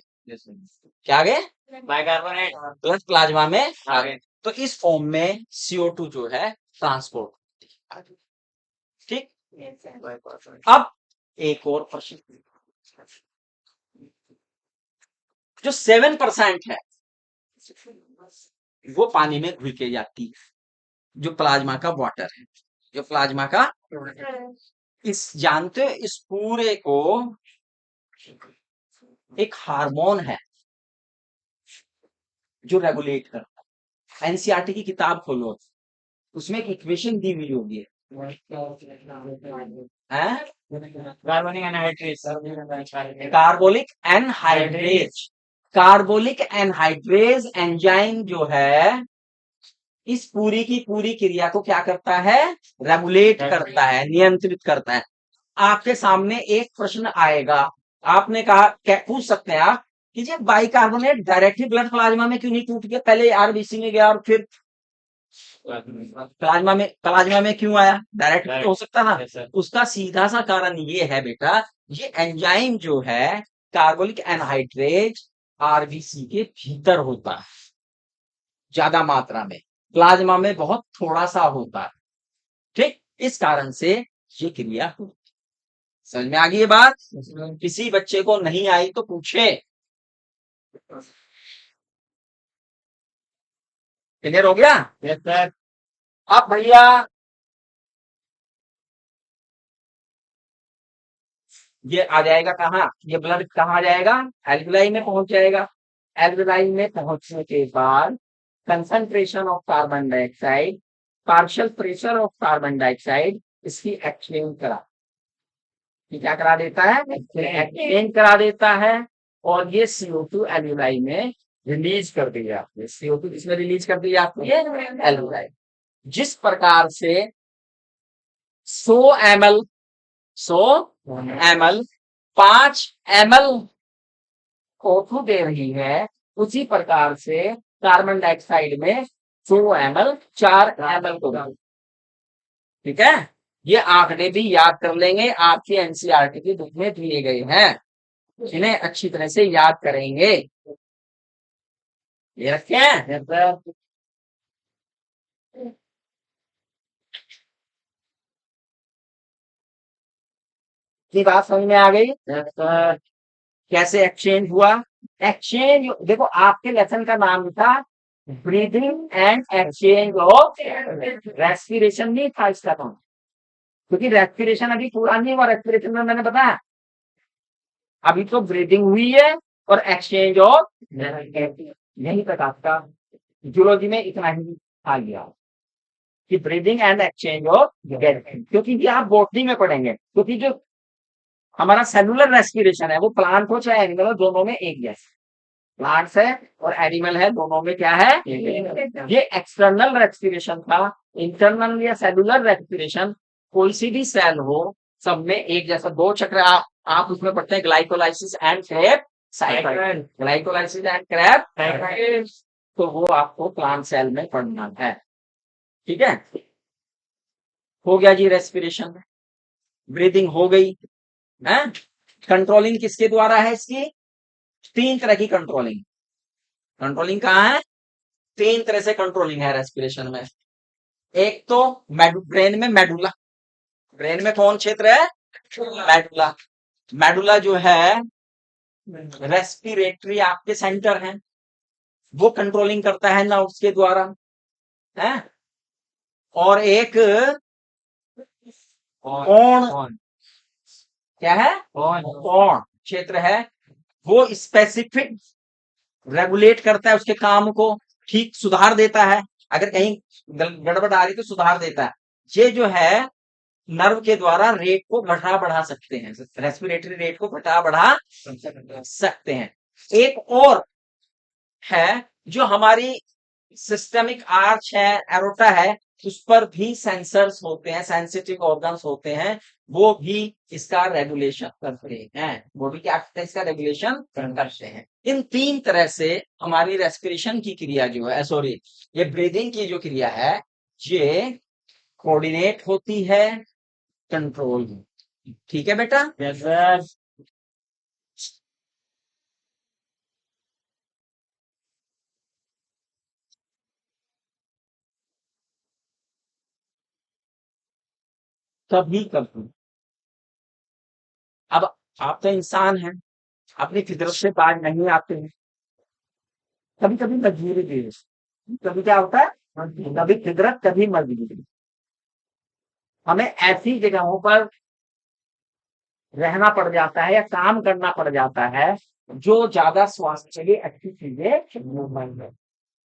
क्या आ गए? बाइकार्बोनेट ब्लड प्लाज्मा में आ गए, तो इस फॉर्म में CO2 जो है ट्रांसपोर्ट होती है। ठीक, अब एक और प्रश्न, जो 7% है वो पानी में घुल के जाती है, जो प्लाज्मा का वाटर है, जो प्लाज्मा का, इस जानते हो इस पूरे को एक हार्मोन है जो रेगुलेट करता है। एनसीईआरटी की किताब खोलो, उसमें एक इक्वेशन दी हुई होगी, कार्बनिक anhydrase carbolic anhydrase. Carbolic anhydrase enzyme जो है, इस पूरी की पूरी क्रिया को क्या करता है? रेगुलेट करता है, नियंत्रित करता है। आपके सामने एक प्रश्न आएगा, आपने कहा पूछ सकते हैं आप कि जी बाइकार्बोनेट डायरेक्टली ब्लड प्लाज्मा में क्यों नहीं टूट गया, पहले आरबीसी में गया और फिर प्लाज्मा में क्यों आया? डायरेक्ट तो हो सकता ना। Yes, sir. उसका सीधा सा कारण ये है बेटा, ये एंजाइम जो है कार्बोनिक एनहाइड्रेट आरबीसी के भीतर होता है ज्यादा मात्रा में, प्लाज्मा में बहुत थोड़ा सा होता है। ठीक, इस कारण से ये क्रिया होती है। समझ में आ गई ये बात? किसी बच्चे को नहीं आई तो पूछे। क्लियर हो गया? Yes, sir. अब भैया ये आ जाएगा कहाँ? ये ब्लड कहाँ आ जाएगा? एल्विलाई में पहुंच जाएगा। एल्विलाई में पहुंचने के बाद concentration of carbon dioxide, partial pressure of carbon dioxide इसकी एक्सचेंज करा, ये क्या करा देता है? एक्सचेंज करा देता है। और ये CO2 एल्विलाई में रिलीज कर दी जाती है। CO2 किसमें रिलीज कर दी जाती है? एल्विलाई। जिस प्रकार से 100 ml 5 ml O2 दे रही है, उसी प्रकार से कार्बन डाइऑक्साइड में 100 ml 4 ml को डाल। ठीक है, ये आंकड़े भी याद कर लेंगे, आपकी एनसीईआरटी की बुक में दिए गए हैं, इन्हें अच्छी तरह से याद करेंगे। ये रखे हैं की बात समझ में आ गई? कैसे एक्सचेंज हुआ? एक्सचेंज देखो, आपके लेसन का नाम था breathing and exchange of respiration, नहीं था इसका नाम, क्योंकि रेस्पिरेशन अभी पूरा नहीं हुआ। रेस्पिरेशन में मैंने बताया अभी तो ब्रीदिंग हुई है और एक्सचेंज ऑफ यही तक आपका जूलॉजी में इतना ही आ गया कि breathing and exchange of gas, क्योंकि ये आप बॉटनी में पढ़ेंगे। क्योंकि जो हमारा सेलुलर रेस्पिरेशन है वो प्लांट हो चाहे एनिमल हो, दोनों में एक गैस, प्लांट्स है और एनिमल है, दोनों में क्या है? ये एक्सटर्नल रेस्पिरेशन था। इंटरनल या सेलुलर रेस्पिरेशन कोई सी भी सेल हो, सब में एक जैसा दो चक्र आप उसमें पढ़ते हैं, glycolysis and Krebs cycle, glycolysis and Krebs, तो वो आपको प्लांट सेल में पढ़ना है। ठीक है, हो गया जी रेस्पिरेशन, ब्रीदिंग हो गई है। कंट्रोलिंग किसके द्वारा है इसकी? 3 तरह की कंट्रोलिंग। कंट्रोलिंग कहाँ है? 3 तरह से कंट्रोलिंग है रेस्पिरेशन में। एक तो ब्रेन में मेडुला, ब्रेन में कौन क्षेत्र है? मेडुला। मेडुला जो है रेस्पिरेटरी आपके सेंटर है, वो कंट्रोलिंग करता है नर्व्स के द्वारा है। और एक कोण, क्या है? कोण क्षेत्र है, वो स्पेसिफिक रेगुलेट करता है, उसके काम को ठीक सुधार देता है, अगर कहीं गड़बड़ आ रही तो सुधार देता है। ये जो है नर्व के द्वारा रेट को घटा बढ़ा सकते हैं, रेस्पिरेटरी रेट को घटा बढ़ा सकते हैं। एक और है जो हमारी सिस्टमिक आर्च है, एरोटा है, उस पर भी सेंसर्स होते हैं, सेंसिटिव ऑर्गन्स होते हैं, वो भी इसका रेगुलेशन करते हैं। वो भी क्या करते हैं? इसका रेगुलेशन करते हैं। इन 3 तरह से हमारी रेस्पिरेशन की क्रिया जो है, सॉरी, ये ब्रीदिंग की जो क्रिया है, ये कोऑर्डिनेट होती है, कंट्रोल। ठीक है बेटा? कभी कभी, अब आप तो इंसान हैं, अपनी फितरत से बाज नहीं आते हैं, कभी कभी मजबूरी भी है। कभी क्या होता है? कभी फितरत, कभी मजबूरी। हमें ऐसी जगहों पर रहना पड़ जाता है या काम करना पड़ जाता है जो ज्यादा स्वास्थ्य के लिए अच्छी चीजें नहीं है,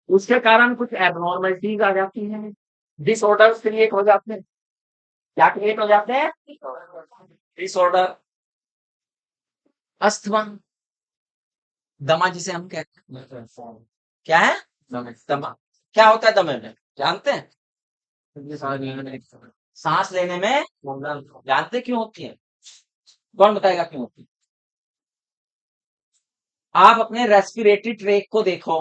उसके कारण कुछ एबनॉर्मलिटीज आ जाती हैं, डिसऑर्डर्स क्रिएट हो जाते हैं। क्या क्रिएट हो जाते हैं? डिसऑर्डर, अस्थमा, दमा जिसे हम कहते हैं। क्या है? दमा। क्या होता है दमे में? जानते हैं? सांस लेने में जानते क्यों होती है? कौन बताएगा क्यों होती है? आप अपने रेस्पिरेटरी ट्रैक को देखो,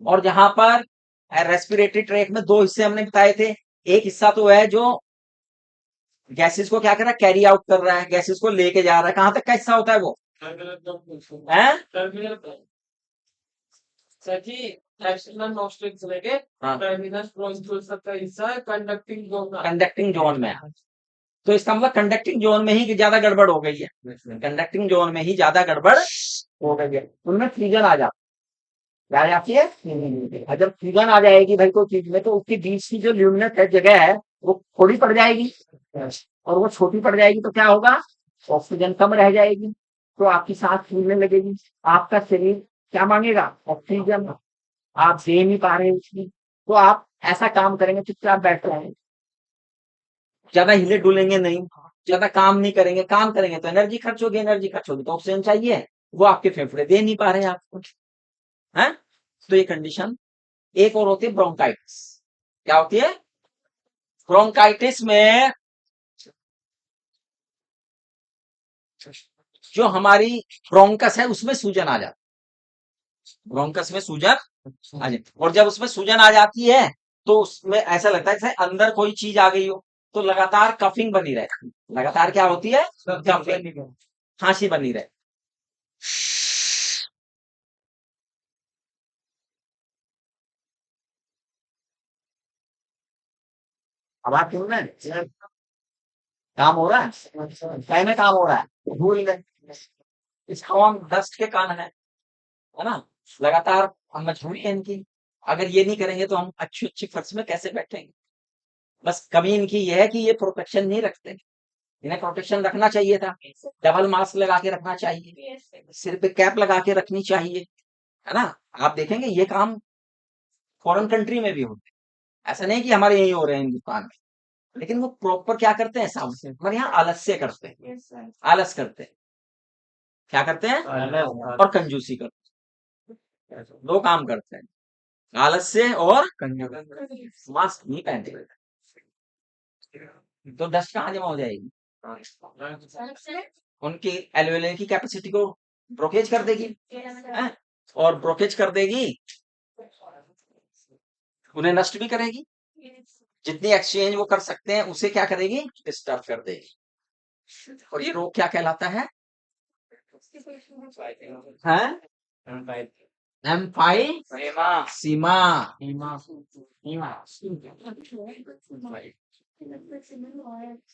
और जहां पर रेस्पिरेटरी ट्रैक में दो हिस्से हमने बताए थे। एक हिस्सा तो है जो गैसेस को क्या कर रहा है, कैरी आउट कर रहा है, गैसेस को लेके जा रहा है। कहां तक का हिस्सा होता है वो? हैं? सर जी, एक्सटर्नल नॉस्ट्रिल से लेके हाँ, टर्मिनल नॉस्ट्रिल तक का हिस्सा है कंडक्टिंग जोन में। कंडक्टिंग जोन में। तो इसका मतलब कंडक्टिंग जोन में ही ज्यादा गड़बड़ हो गई है। कंडक्टिंग जोन में ही ज्यादा गड़बड़ हो गई है, उनमें फ्यूजन आ जाता क्या आ जाती है? और जब फ्यूजन आ जाएगी भाई कोई चीज में, तो उसकी बीच की जो ल्यूमिनस है जगह है वो थोड़ी पड़ जाएगी, और वो छोटी पड़ जाएगी तो क्या होगा? ऑक्सीजन कम रह जाएगी, तो आपकी सांस फूलने लगेगी। आपका शरीर क्या मांगेगा? ऑक्सीजन। आप दे नहीं पा रहे उसकी, तो आप ऐसा काम करेंगे, चुपचाप बैठ रहेंगे, ज्यादा हिले डुलेंगे नहीं, ज्यादा काम नहीं करेंगे। काम करेंगे तो एनर्जी खर्च होगी, एनर्जी खर्च होगी तो ऑक्सीजन चाहिए, वो आपके फेफड़े दे नहीं पा रहे हैं आपको। है? तो ये कंडीशन। एक और होती है ब्रोंकाइटिस। क्या होती है? ब्रोंकाइटिस में जो हमारी ब्रोंकस है उसमें सूजन आ जाती है। ब्रोंकस में सूजन आ जाती है, और जब उसमें सूजन आ जाती है तो उसमें ऐसा लगता है जैसे अंदर कोई चीज आ गई हो, तो लगातार कफिंग बनी रहती है। लगातार क्या होती है? कफिंग, खांसी बनी रहे। अब आप सुन रहे हैं? काम हो रहा है, क्या में काम हो रहा है? भूल गए। इसका हम डस्ट के कारण है ना? लगातार हम मजबूरी है इनकी। अगर ये नहीं करेंगे तो हम अच्छी अच्छी फर्श में कैसे बैठेंगे? बस कमी इनकी ये है कि ये प्रोटेक्शन नहीं रखते। इन्हें प्रोटेक्शन रखना चाहिए था, डबल मास्क लगा के रखना चाहिए, सिर पे कैप लगा के रखनी चाहिए, है ना? आप देखेंगे ये काम फॉरेन कंट्री में भी होते हैं। ऐसा नहीं कि हमारे यही हो रहे हैं हिंदुस्तान में, लेकिन वो प्रॉपर क्या करते हैं, साफ हमारे यहाँ आलस्य करते हैं, आलस करते हैं। क्या करते हैं? और कंजूसी करते हैं। दो काम करते हैं, आलस्य और कंजूसी। मास्क नहीं पहनते तो डस्ट कहाँ जमा हो जाएगी? उनकी एल्वेओलाई की कैपेसिटी को ब्रोकेज कर देगी, हैं? और ब्रोकेज कर देगी, उन्हें नष्ट भी करेगी। जितनी एक्सचेंज वो कर सकते हैं उसे क्या करेगी? डिस्टर्ब कर देगी। और ये रोग क्या कहलाता है? हैं? एम्फाइसीमा।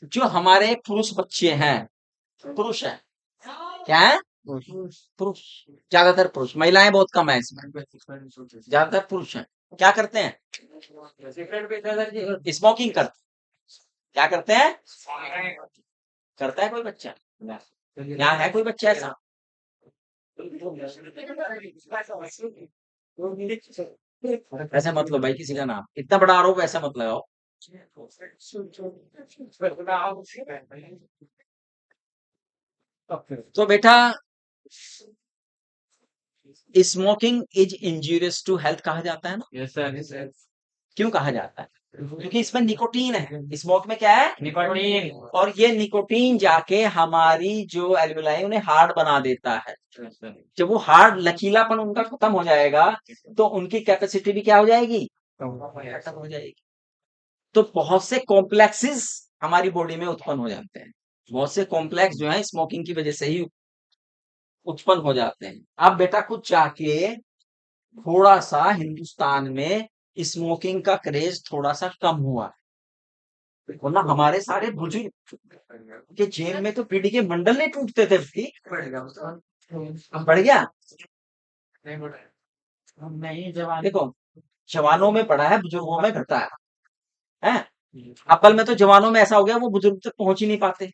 जो हमारे पुरुष बच्चे हैं, पुरुष है, क्या है? पुरुष, ज्यादातर पुरुष, महिलाएं बहुत कम है इसमें, ज्यादातर पुरुष हैं। क्या करते हैं? स्मोकिंग करते। क्या करते हैं? करता है कोई बच्चा? यहाँ है कोई बच्चा ऐसा? ऐसा मत लो भाई किसी का नाम, इतना बड़ा आरोप ऐसा मत लगाओ। तो बेटा, smoking is injurious to health कहा जाता है ना? Yes sir. क्यों कहा जाता है? क्योंकि इसमें निकोटीन है। स्मोक में क्या है? निकोटीन। और ये निकोटीन जाके हमारी जो एल्वेओलाई उन्हें हार्ड बना देता है। जब वो हार्ड लचीलापन उनका खत्म हो जाएगा तो उनकी कैपेसिटी भी क्या हो जाएगी? खत्म हो जाएगी। तो बहुत से कॉम्प्लेक्सेस हमारी बॉडी में उत्पन्न हो जाते हैं। बहुत से कॉम्प्लेक्स जो है स्मोकिंग की वजह से ही उत्पन्न हो जाते हैं। अब बेटा कुछ जाके थोड़ा सा हिंदुस्तान में स्मोकिंग का क्रेज थोड़ा सा कम हुआ है, वरना हमारे सारे बुजुर्ग के जेल में तो पीढ़ी के मंडल नहीं टूटते थे भाई। अब बढ़ गया? नहीं, जवान देखो, जवानों में बढ़ा है, बुजुर्गों में घटा है। अकल में तो जवानों में ऐसा हो गया वो बुजुर्ग तक पहुंच ही नहीं पाते,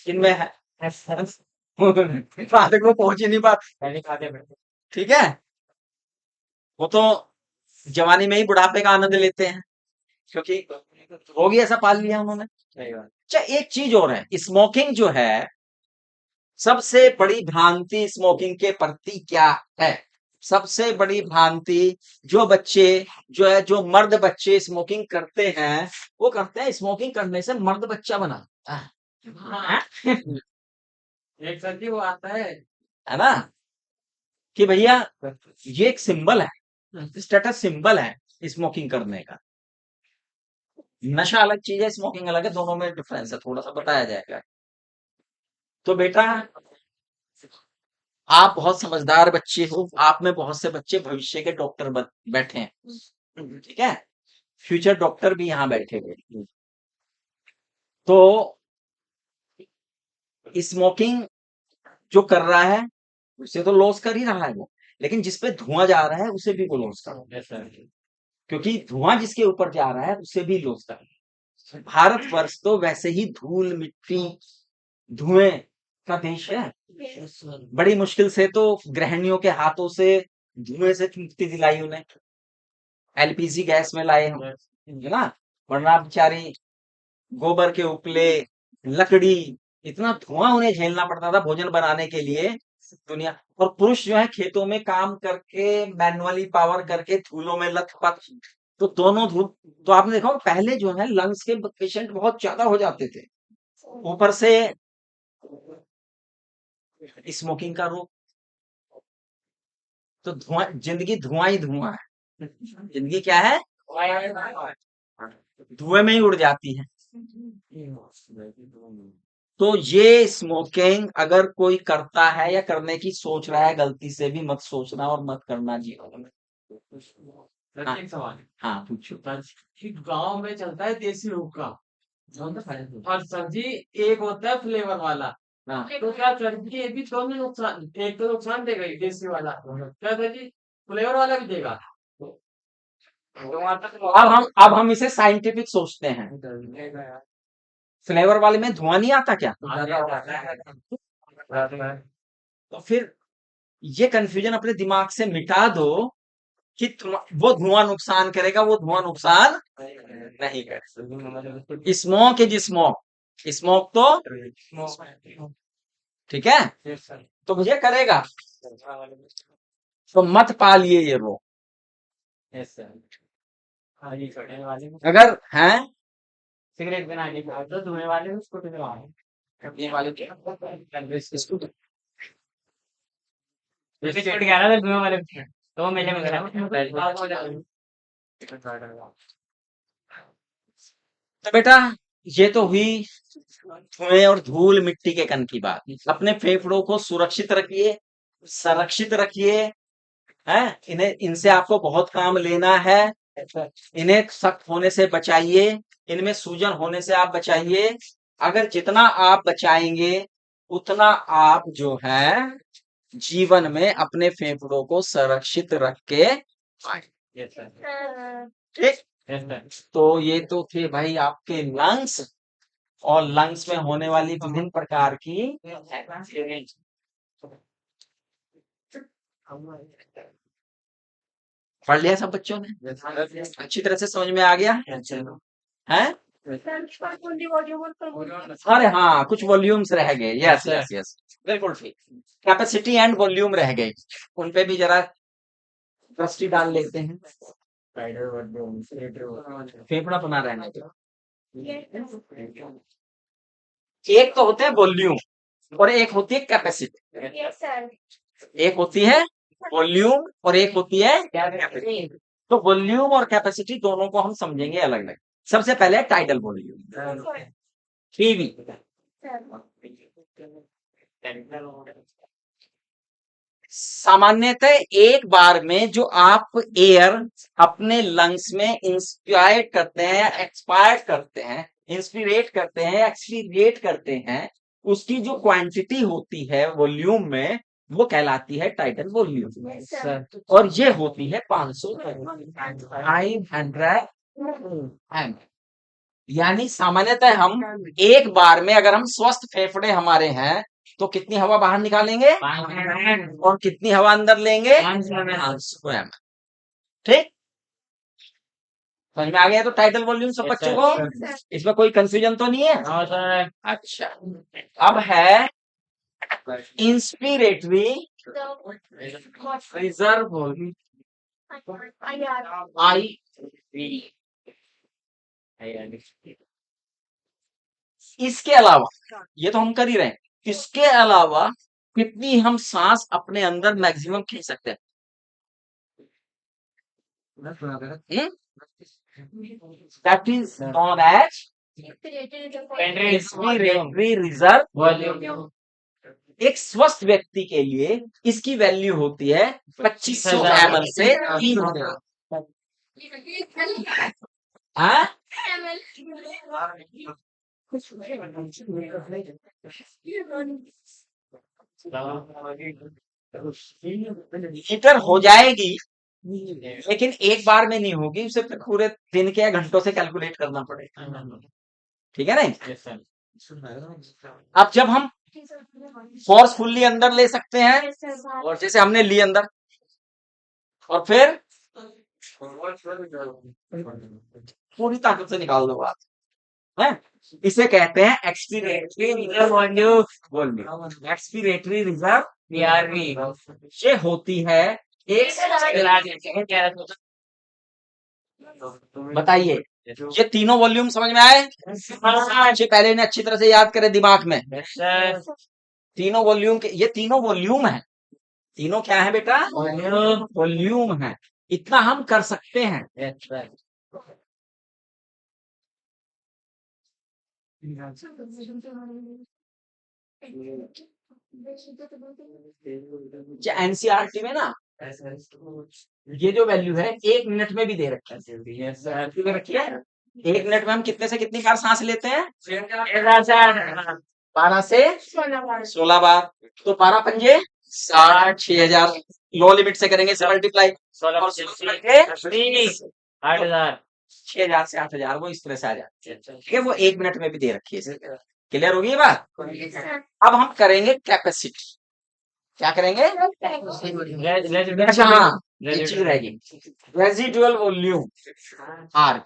इनमें है फादर को पहुंच ही नहीं पाते। ठीक है, वो तो जवानी में ही बुढ़ापे का आनंद लेते हैं, क्योंकि रोग ही ऐसा पाल लिया उन्होंने। अच्छा, एक चीज और है, स्मोकिंग जो है, सबसे बड़ी भ्रांति स्मोकिंग के प्रति क्या है? सबसे बड़ी भ्रांति जो मर्द बच्चे स्मोकिंग करते हैं, वो करते हैं स्मोकिंग करने से मर्द बच्चा बना। हाँ, एक सर जी वो आता है है ना, कि भैया ये एक सिंबल है, स्टेटस सिंबल है स्मोकिंग करने का। नशा अलग चीज है, स्मोकिंग अलग है, दोनों में डिफरेंस है, थोड़ा सा बताया जाएगा। तो बेटा, आप बहुत समझदार बच्चे हो, आप में बहुत से बच्चे भविष्य के डॉक्टर बैठे हैं, ठीक है, फ्यूचर डॉक्टर भी यहाँ बैठे हुए। तो स्मोकिंग जो कर रहा है उसे तो लॉस कर ही रहा है वो, लेकिन जिसपे धुआं जा रहा है उसे भी वो लॉस कर रहा है, यस सर क्योंकि धुआं जिसके ऊपर जा रहा है उसे भी लॉस कर रहा है। भारतवर्ष तो वैसे ही धूल मिट्टी धुएं का देश है। Yes. बड़ी मुश्किल से तो गृहिणियों के हाथों से धुएं से मुक्ति दिलाई उन्हें, एलपीजी गैस में लाए हम, है ना, वरना बेचारी गोबर के उपले, लकड़ी, इतना धुआं उन्हें झेलना पड़ता था भोजन बनाने के लिए। दुनिया और पुरुष जो है खेतों में काम करके मैनुअली पावर करके धूलों में लथपथ, तो दोनों धूल, तो आपने देखा होगा, पहले जो है लंग्स के पेशेंट बहुत ज्यादा हो जाते थे, ऊपर से स्मोकिंग का रोग, तो जिंदगी धुआं ही धुआं है, जिंदगी क्या है, धुएं में ही उड़ जाती है। तो ये स्मोकिंग अगर कोई करता है या करने की सोच रहा है, गलती से भी मत सोचना और मत करना जीवन में। सर एक सवाल हाँ पूछो। कि गांव में चलता है देसी हुक्का और सब्जी एक होता है फ्लेवर वाला, हाँ तो क्या सर जी ये भी दोनों नुकसान, एक तो नुकसान देगा ही देसी वाला, क्या सर जी फ्लेवर वाला भी देगा? अब हम इसे साइंटिफिक सोचते हैं, फ्लेवर वाले में धुआं नहीं आता क्या, तो फिर ये कंफ्यूजन अपने दिमाग से मिटा दो कि वो धुआं नुकसान करेगा, वो धुआं नुकसान नहीं करेगा। स्मोक इज स्मोक, स्मोक तो ठीक है, तो मुझे करेगा, तो मत पालिए ये रोग। यस सर हाँ ये छोटे वाले को अगर हैं सिगरेट बनाने का तो धुएं वाले को उसको तो ये वाले जैसे छोटे गया ना धुएं वाले को, तो वो मेले में गया तो बेटा, ये तो हुई धुएं और धूल मिट्टी के कण की बात। अपने फेफड़ों को सुरक्षित रखिए, संरक्षित रखिए, हैं, इन्हें, इनसे आपको बहुत काम लेना है, इन्हें सख्त होने से बचाइए, इनमें सूजन होने से आप बचाइए। अगर जितना आप बचाएंगे उतना आप जो है जीवन में अपने फेफड़ों को संरक्षित रख के यस सर ठीक। यस सर तो ये तो थे भाई आपके लंग्स, और लंग्स में होने वाली विभिन्न प्रकार की पढ़ लिया सब बच्चों ने, अच्छी तरह से समझ में आ गया है। अरे हाँ, कुछ वॉल्यूम्स रह गए, यस यस यस, बिल्कुल ठीक, कैपेसिटी एंड वॉल्यूम रह गए, उन पे भी जरा दृष्टि डाल लेते हैं। फेफड़ा बना रहने दो। एक तो होते हैं वॉल्यूम और एक होती है कैपेसिटी, Yes, sir. एक होती है वॉल्यूम और एक होती है कैपेसिटी। तो वॉल्यूम और कैपेसिटी दोनों को हम समझेंगे अलग अलग। सबसे पहले टाइडल वॉल्यूम, टीवी। सामान्यतः एक बार में जो आप एयर अपने लंग्स में इंस्पायर करते हैं या एक्सपायर करते हैं, इंस्पिरेट करते हैं या एक्सपीरिएट करते हैं, उसकी जो क्वांटिटी होती है वॉल्यूम में, वो कहलाती है टाइडल वॉल्यूम। Yes, sir. और ये होती है 500 500 एम। यानी सामान्यतः हम एक बार में, अगर हम स्वस्थ फेफड़े हमारे हैं, तो कितनी हवा बाहर निकालेंगे और कितनी हवा अंदर लेंगे, 500 एम। ठीक, समझ में आ गया? तो टाइटल वॉल्यूम सब बच्चों को, इसमें कोई कंफ्यूजन तो नहीं है? अच्छा, अब है इंस्पिरेटरी रिजर्व आई इसके अलावा ये तो हम कर ही रहे हैं, इसके अलावा कितनी हम सांस अपने अंदर मैक्सिमम खींच सकते हैं? That is known as respiratory reserve volume. एक स्वस्थ व्यक्ति के लिए इसकी वैल्यू होती है 2500 ml से 3000। हाँ? लीटर हो जाएगी, लेकिन एक बार में नहीं होगी, उसे फिर पूरे दिन के या घंटों से कैलकुलेट करना पड़ेगा। ठीक है ना? अब जब हम फोर्सफुल्ली अंदर ले सकते हैं, और जैसे हमने ली अंदर, और फिर पूरी ताकत से निकाल दो बात है, इसे कहते हैं expiratory reserve volume. Expiratory reserve ये होती है एक, बताइए ये तीनों वॉल्यूम समझ में आए? ये पहले इन्हें अच्छी तरह से याद करें दिमाग में। तीनों वॉल्यूम के, ये तीनों वॉल्यूम है। तीनों क्या है बेटा? वॉल्यूम है। इतना हम कर सकते हैं। एनसीईआरटी में ना ये जो वैल्यू है 1 मिनट में भी दे रखी है। 1 मिनट में हम कितने से कितनी बार सांस लेते हैं? 12 से 16 बार। तो 12 पंजे 60, 6000। लो लिमिट से करेंगे से मल्टीप्लाई, 6000 से 8000, वो इस तरह से आ जाती है। ठीक है, वो 1 मिनट में भी दे रखी है। क्लियर होगी ये बात? अब हम करेंगे कैपेसिटी। क्या करेंगे? अच्छा हाँ, एक चीज रहेगी, रेजिडुअल वॉल्यूम आर।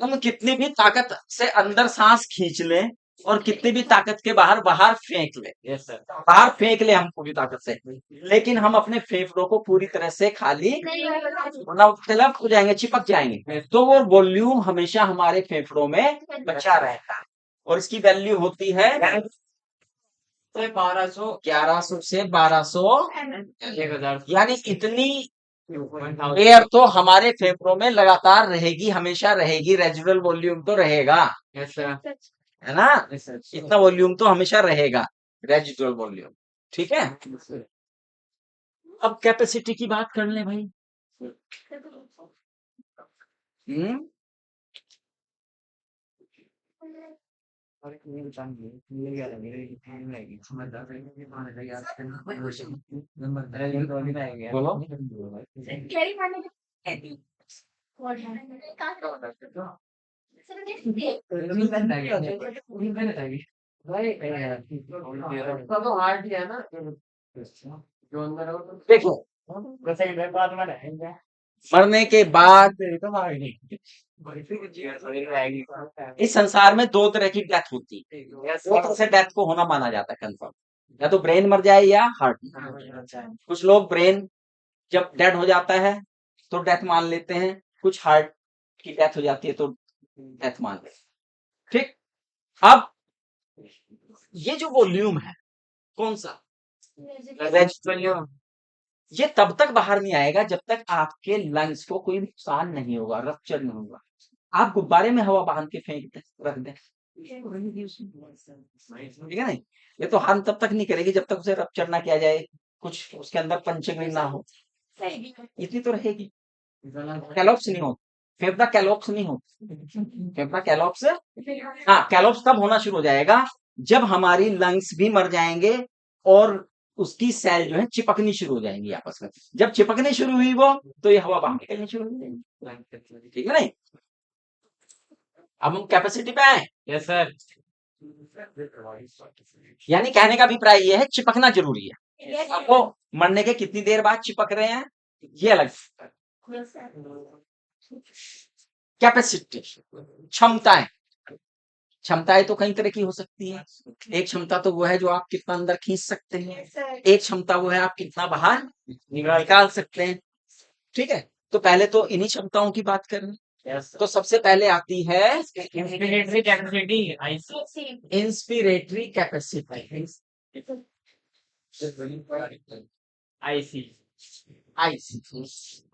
हम कितनी भी ताकत से अंदर सांस खींच लें और कितनी भी ताकत के बाहर बाहर फेंक ले, बाहर फेंक ले हम पूरी ताकत से, लेकिन हम अपने फेफड़ों को पूरी तरह से खाली मतलब हो जाएंगे, चिपक जाएंगे, तो वो वॉल्यूम हमेशा हमारे फेफड़ों में बचा रहता है। और इसकी वैल्यू होती है 1100 से 1200, यानी इतनी एयर तो हमारे फेफड़ों में लगातार रहेगी, हमेशा रहेगी। रेजिडुअल वॉल्यूम तो रहेगा, है ना? इतना वॉल्यूम तो हमेशा रहेगा, रेजिडुअल वॉल्यूम। ठीक है, अब कैपेसिटी की बात कर ले भाई। बोलो। देखो, मरने के बाद इस संसार में 2 तरह की डेथ होती है। 2 तरह से डेथ को होना माना जाता है कंफर्म, या तो ब्रेन मर जाए या हार्ट। कुछ लोग ब्रेन जब डेड हो जाता है तो डेथ मान लेते हैं, कुछ हार्ट की डेथ हो जाती है तो डेथ मान लेते हैं। ठीक, अब ये जो वॉल्यूम है कौन सा? रेजिडुअल। ये तब तक बाहर नहीं आएगा जब तक आपके लंग्स को कोई नुकसान नहीं होगा, रप्चर नहीं होगा। आप गुब्बारे में हवा बांध के फेंक रख दें, ठीक है नहीं? ये तो हार्म तब तक नहीं करेगी जब तक उसे रप्चर ना किया जाए, कुछ उसके अंदर पंचिंग ना हो, इतनी तो रहेगी। कैलोप्स नहीं हो, फेफड़ा कैलोप्स नहीं हो। फेफड़ा कैलोप्स, हाँ कैलोप्स तब होना शुरू हो जाएगा जब हमारी लंग्स भी मर जाएंगे और उसकी सेल जो है चिपकनी शुरू हो जाएंगी आपस में। जब चिपकनी शुरू हुई वो, तो ये हवा बाहर निकलनी शुरू हो जाएगी। ठीक है नहीं? अब हम कैपेसिटी पे आए। Yes sir. यानी कहने का अभिप्राय ये है, चिपकना जरूरी है। आपको मरने के कितनी देर बाद चिपक रहे हैं ये अलग। कैपेसिटी, क्षमताएं। क्षमताएं तो कई तरह की हो सकती है। एक क्षमता तो वो है जो आप कितना अंदर खींच सकते हैं, Yes, sir. एक क्षमता वो है आप कितना बाहर निकाल सकते हैं। ठीक है, तो पहले तो इन्हीं क्षमताओं की बात करें। तो सबसे पहले आती है inspiratory capacity IC See. Inspiratory capacity, IC IC.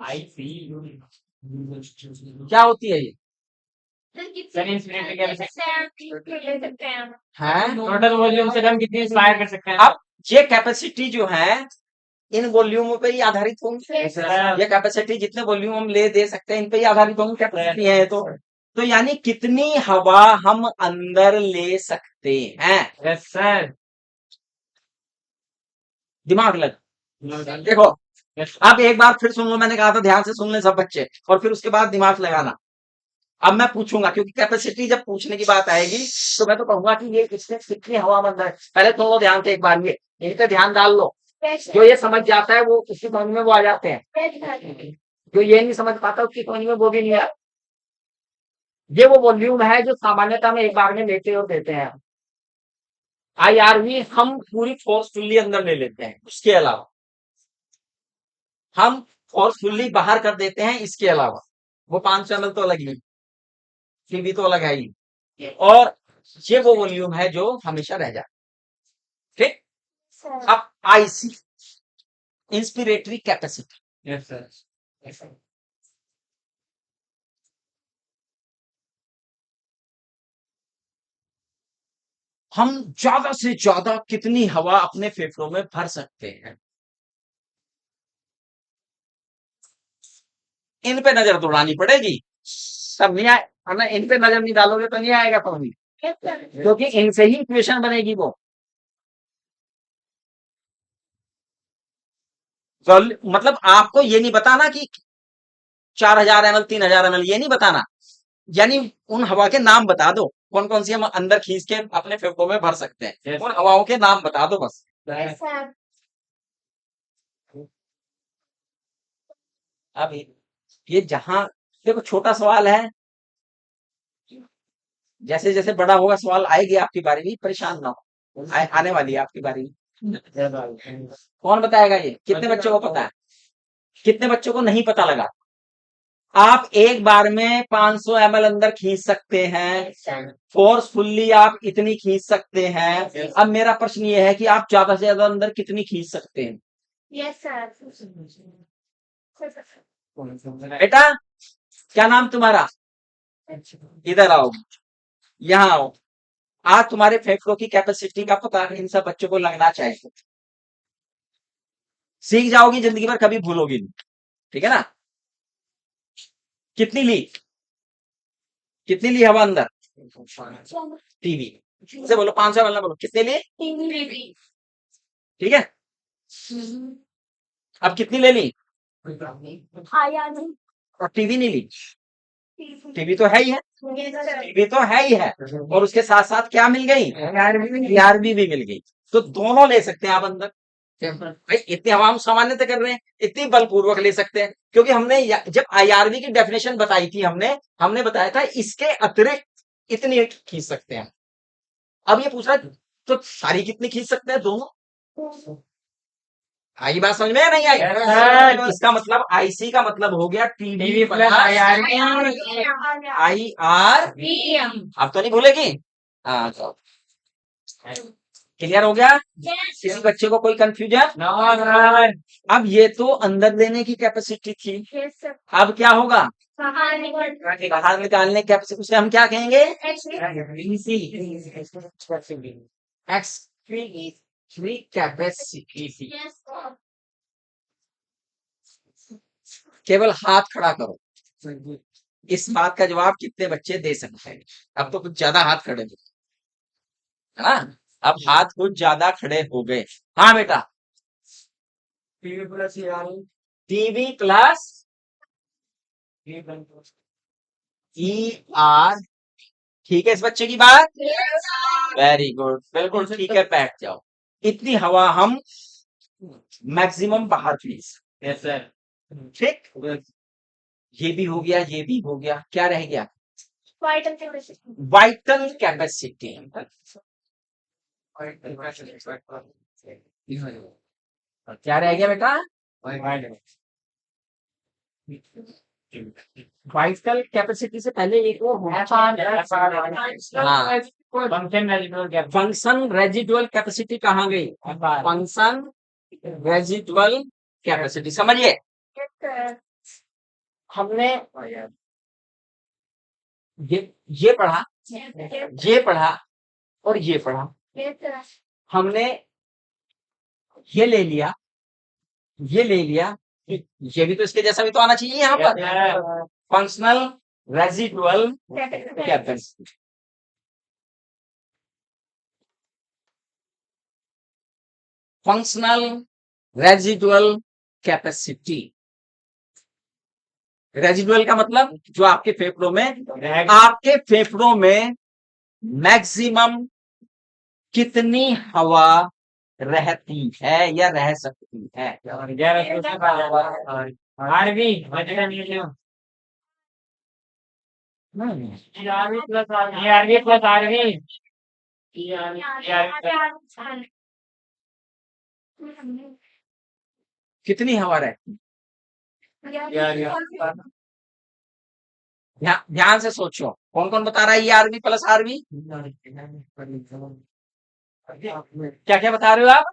IC क्या होती है ये? सर इंस्पिरेटरी कैपेसिटी है टोटल वॉल्यूम से हम कितनी इंस्पायर कर सकते हैं? अब ये कैपेसिटी जो है इन वॉल्यूमों पे ही आधारित होंगी। Yes, sir. ये कैपेसिटी जितने वॉल्यूम हम ले दे सकते हैं इन पे ही आधारित होंगी कैपेसिटी है। तो यानी कितनी हवा हम अंदर ले सकते हैं। यस सर दिमाग लगा देखो, अब एक बार फिर सुन लो, मैंने कहा था ध्यान से सुन ले सब बच्चे, और फिर उसके बाद दिमाग लगाना। अब मैं पूछूंगा, क्योंकि कैपेसिटी जब पूछने की बात आएगी तो मैं तो कहूंगा कि ये इसमें कितनी हवा अंदर है। पहले सुन लो ध्यान से एक बार, ये यहीं पे ध्यान डाल लो। जो ये समझ जाता है वो उसकी समझ में वो आ जाते हैं, जो ये नहीं समझ पाता उसकी समझ में वो भी नहीं आता। ये वो वॉल्यूम है जो सामान्यतः हम एक बार में लेते और देते हैं। आईआरवी हम पूरी फोर्सफुली अंदर ले लेते हैं, उसके अलावा हम फोर्सफुली बाहर कर देते हैं। इसके अलावा वो 500 ml तो अलग ही, भी तो अलग है ही, और ये वो वॉल्यूम है जो हमेशा रह जाता है। ठीक, अब IC inspiratory capacity. Yes sir हम ज्यादा से ज्यादा कितनी हवा अपने फेफड़ों में भर सकते हैं? इन पे नजर दौड़ानी पड़ेगी, सब नहीं आए, है ना? इन पे नजर नहीं डालोगे तो नहीं आएगा समझ, क्योंकि इनसे ही इक्वेशन बनेगी वो। मतलब आपको ये नहीं बताना कि 4000 ml 3000 ml, ये नहीं बताना, यानी उन हवा के नाम बता दो कौन कौन सी हम अंदर खींच के अपने फेफड़ों में भर सकते हैं। Yes. उन हवाओं के नाम बता दो बस। Yes, sir. अब ये जहां देखो छोटा सवाल है, जैसे जैसे बड़ा होगा सवाल आएगी आपकी बारी भी, परेशान ना हो, आने वाली है आपकी बारी। कौन बताएगा ये? कितने बच्चों को पता है? कितने बच्चों को नहीं पता लगा? आप एक बार में 500 ml अंदर खींच सकते हैं, Yes, sir. फोर्सफुल्ली आप इतनी खींच सकते हैं। अब मेरा प्रश्न ये है कि आप ज्यादा से ज्यादा अंदर कितनी खींच सकते हैं? Yes, sir. बेटा क्या नाम तुम्हारा? इधर आओ, यहाँ आओ। आज तुम्हारे फेफड़ों की कैपेसिटी का पता इन सब बच्चों को लगना चाहिए। सीख जाओगी जिंदगी भर, कभी भूलोगी नहीं, ठीक है ना? कितनी ली? कितनी ली हवा अंदर? टीवी से बोलो, 500 ml बोलो, कितनी ली? ठीक है, अब कितनी ले ली? आया नहीं। और टीवी नहीं ली? टीवी तो है ही है, टीवी तो है ही है, और उसके साथ साथ क्या मिल गई? आईआरबी भी मिल गई। तो दोनों ले सकते हैं आप अंदर। भाई इतनी हवा हम सामान्यतः कर रहे हैं, इतनी बलपूर्वक ले सकते हैं, क्योंकि हमने जब आईआरबी की डेफिनेशन बताई थी, हमने बताया था इसके अतिरिक्त इतनी खींच सकते हैं। अब ये पूछ रहा है तो सारी कितनी खींच सकते हैं? दोनों। आई बात समझ में या नहीं आई? इसका मतलब आईसी का मतलब हो गया टीवी प्लस आईआरबी। अब तो नहीं भूलेगी? हाँ, क्लियर हो गया? किसी बच्चे को कोई कंफ्यूजन? अब ये तो अंदर लेने की कैपेसिटी थी, अब क्या होगा? बाहर निकालने की कैपेसिटी, उसे हम क्या कहेंगे? Excretory capacity. केवल हाथ खड़ा करो, इस बात का जवाब कितने बच्चे दे सकते हैं? अब तो कुछ ज्यादा हाथ खड़े हो, है ना? अब हाथ कुछ ज्यादा खड़े हो गए। हाँ बेटा, टीवी प्लस ई आर, ठीक है इस बच्चे की बात? वेरी गुड, बिल्कुल ठीक है, बैठ जाओ। इतनी हवा हम मैक्सिमम बाहर खींच, यस सर ठीक? ये भी हो गया, ये भी हो गया, क्या रह गया? Vital capacity. Vital capacity. क्या रह गया बेटा? वाइटल कैपेसिटी से पहले एक वो फंक्शन रेजिडुअल कैपेसिटी कहाँ गई? फंक्शन रेजिडुअल कैपेसिटी, समझिए। Yes, sir. हमने ये पढ़ा, Yes, ये पढ़ा और ये पढ़ा। yes, sir. हमने ये ले लिया, ये ले लिया, ये भी तो इसके जैसा भी तो आना चाहिए यहाँ पर। Functional residual capacity. Functional residual capacity. Residual का मतलब जो आपके फेफड़ों में मैक्सिमम कितनी हवा रहती है या रह सकती है। कितनी हवा रहती है? ध्यान से सोचो, कौन कौन बता रहा है? ये आरवी प्लस आरवी क्या क्या बता रहे हो आप?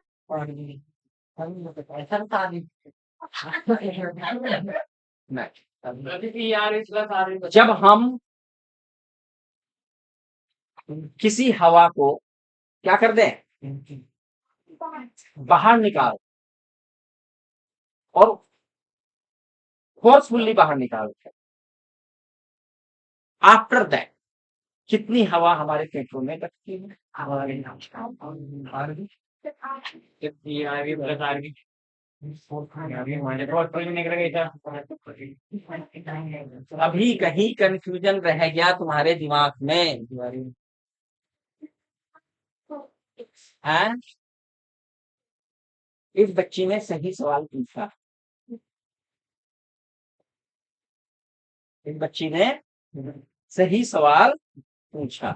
जब हम किसी हवा को क्या कर दें, बाहर निकाल और फोर्सफुल्ली बाहर निकाल, आफ्टर दैट कितनी हवा हमारे फेफड़ों में बचती है? अभी कहीं कंफ्यूजन रह गया तुम्हारे दिमाग में? हैं? इस बच्ची ने सही सवाल पूछा। इस बच्ची ने सही सवाल पूछा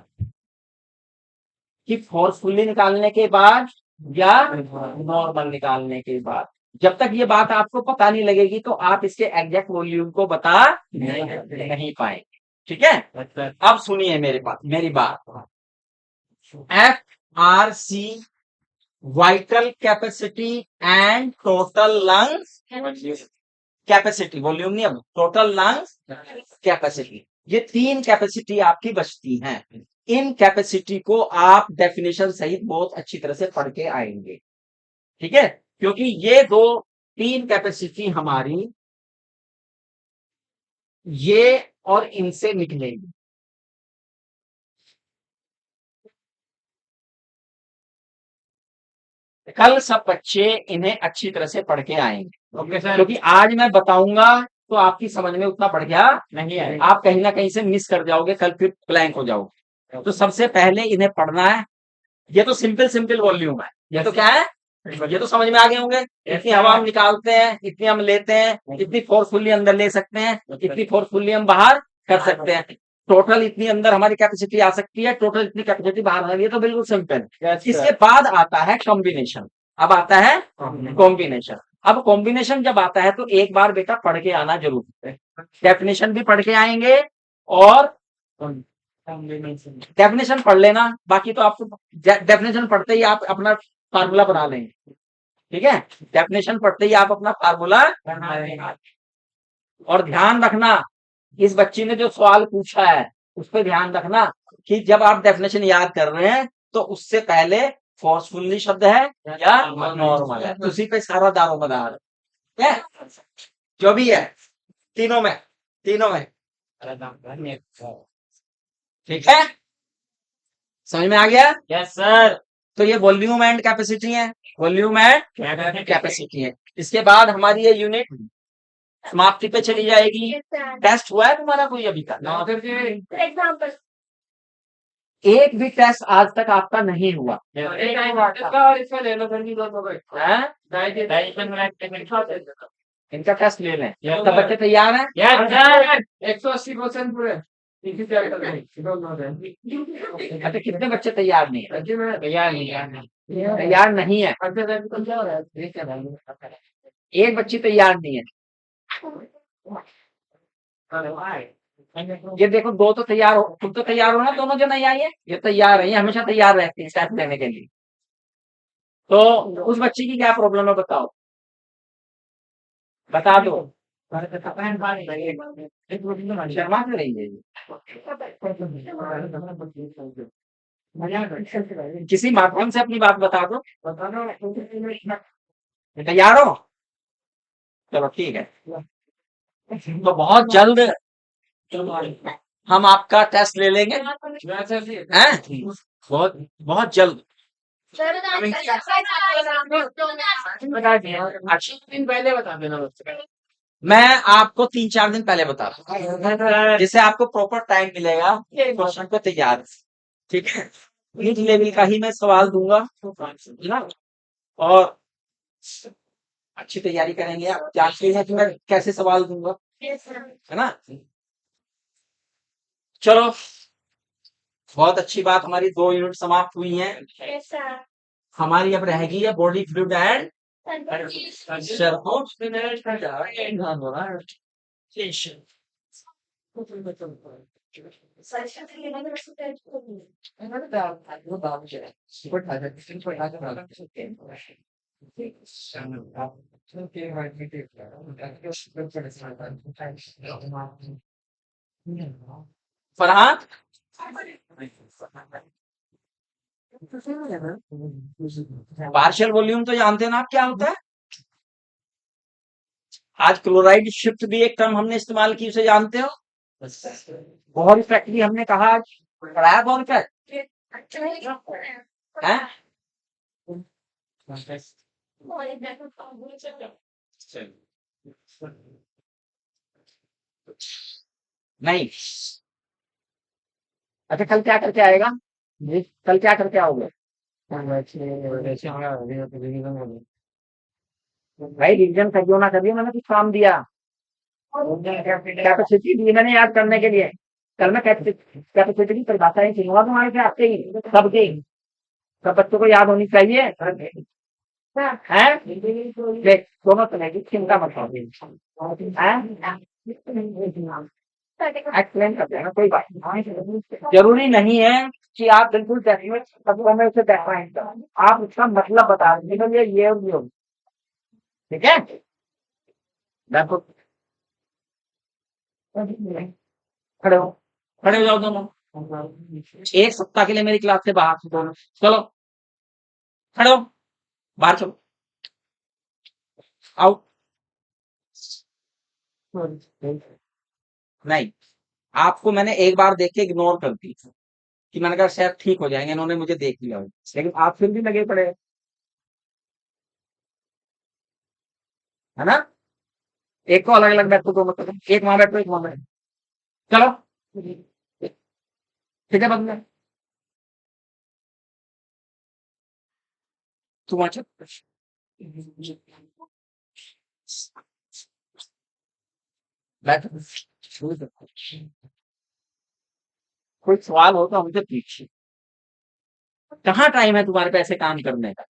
कि फोर्सफुली निकालने के बाद या नॉर्मल निकालने के बाद। जब तक ये बात आपको पता नहीं लगेगी तो आप इसके एग्जैक्ट वॉल्यूम को बता नहीं पाएंगे। ठीक है, अब सुनिए मेरी बात। F R C vital capacity and total lungs capacity, volume नहीं, अब टोटल लंग्स कैपेसिटी, ये तीन कैपेसिटी आपकी बचती हैं। इन कैपेसिटी को आप डेफिनेशन सहित बहुत अच्छी तरह से पढ़ के आएंगे। ठीक है, क्योंकि ये तीन कैपेसिटी हमारी ये और इनसे निकलेगी। कल सब बच्चे इन्हें अच्छी तरह से पढ़ के आएंगे। Okay sir. क्योंकि आज मैं बताऊंगा तो आपकी समझ में उतना बढ़िया नहीं है, आप कहीं ना कहीं से मिस कर जाओगे, कल फिर ब्लैंक हो जाओगे। तो सबसे पहले इन्हें पढ़ना है। ये तो सिंपल वॉल्यूम है। ये तो क्या है, ये तो समझ में आ गए होंगे। इतनी हवा हम निकालते हैं, इतनी हम लेते हैं, इतनी फोर्सफुली अंदर ले सकते हैं, इतनी फोर्सफुली हम बाहर कर सकते हैं। टोटल इतनी अंदर हमारी कैपेसिटी आ सकती है, टोटल इतनी कैपेसिटी बाहर आ रही है। तो बिल्कुल सिंपल। इसके बाद आता है कॉम्बिनेशन। अब आता है कॉम्बिनेशन। अब कॉम्बिनेशन जब आता है तो एक बार बेटा पढ़ के आना जरूरी है। डेफिनेशन भी पढ़ के आएंगे और डेफिनेशन पढ़ लेना। बाकी तो आपको डेफिनेशन पढ़ते ही आप अपना फार्मूला बना लेंगे। ठीक है, डेफिनेशन पढ़ते ही आप अपना फार्मूला बना लेंगे। और ध्यान रखना, इस बच्ची ने जो सवाल पूछा है उस पर ध्यान रखना कि जब आप डेफिनेशन याद कर रहे हैं तो उससे पहले फोर्सफुली शब्द है या नॉर्मल है, उसी पे सारा दारोमदार है। जो भी है तीनों में ठीक है, समझ में आ गया? Yes sir. तो ये वॉल्यूम एंड कैपेसिटी है, वॉल्यूम एंड कैपेसिटी है। इसके बाद हमारी ये यूनिट समाप्ति पे चली जाएगी। Yes, sir. टेस्ट हुआ है तुम्हारा कोई अभी तक? For example, एक भी टेस्ट आज तक आपका नहीं हुआ और इसका ले लो सर, है? इनका टेस्ट ले लें। सब बच्चे तैयार हैं? 180% पूरे। इसी तरह कर रहे हैं दोनों हैं। अच्छा कितने बच्चे तैयार नहीं है? अजी मैं तैयार नहीं है। तैयार नहीं है, अच्छा सर तो क्या हो रहा है? ये क्या है? एक बच्ची तैयार नहीं है। अरे भाई ये देखो दो तो तैयार हो, तुम तो तैयार हो ना, दोनों जो नहीं आई है ये तैयार है, ये हमेशा तैयार रहती है टेस्ट लेने के लिए। तो उस बच्ची की क्या प्रॉब्लम है बताओ, बता दो। शर्मा क्यों रही है ये? किसी माध्यम से अपनी बात बता दो। तैयार हो? चलो ठीक है, तो बहुत जल्द हम आपका टेस्ट ले लेंगे, हैं? बहुत बहुत जल्द। सर दिन पहले बता देना बच्चे। मैं आपको 3-4 दिन पहले बता दूं, जिससे आपको प्रॉपर टाइम मिलेगा क्वेश्चन को तैयार। ठीक है, इस लेवल का ही मैं सवाल दूंगा ना, और अच्छी तैयारी करेंगे। आप जानते हैं कि मैं कैसे सवाल दूंगा, है ना? चलो बहुत अच्छी बात, हमारी 2 यूनिट समाप्त हुई हैं। हमारी अब रह गई है body fluid and Farhan, partial volume तो जानते हैं ना आप क्या होता है? आज क्लोराइड शिफ्ट भी एक टर्म हमने इस्तेमाल की, उसे जानते हो? बहुत इफेक्ट भी हमने कहा आज, पढ़ाया बहुत इफेक्ट है। नहीं, अच्छा कल क्या करके आएगा? कल क्या करके आओगे भाई? रिविजन करियो ना करियो, मैंने कुछ काम दिया, कैपेसिटी दी मैंने याद करने के लिए। कल मैं कैपेसिटी की परिभाषा ही सीखूंगा तुम्हारे से, आपसे ही सबकी, सब बच्चों को याद होनी चाहिए है। देख दोनों चलेगी, चिंता मत करो, एक्सप्लेन कर देना, कोई बात नहीं। जरूरी नहीं है कि आप बिल्कुल सबको में उसे डिफाइन करो, आप उसका मतलब बता दीजिए ये और ये होगी, ठीक है? देखो खड़े हो, खड़े हो जाओ दोनों, एक सप्ताह के लिए मेरी क्लास से बाहर से दोनों, चलो खड़े हो, बाहर चलो, आउट। नहीं, आपको मैंने एक बार देख के इग्नोर कर दी कि मैंने कहा शायद ठीक हो जाएंगे, इन्होंने मुझे देख लिया हो, लेकिन आप फिर भी लगे पड़े, है ना? एक को अलग अलग बैठो, दो मतलब एक वहां बैठो एक वहां बैठो, चलो ठीक है, बदले तुम अच्छा बैठो, कोई सवाल हो तो हमसे पूछिए। कहाँ टाइम है तुम्हारे पे ऐसे काम करने का?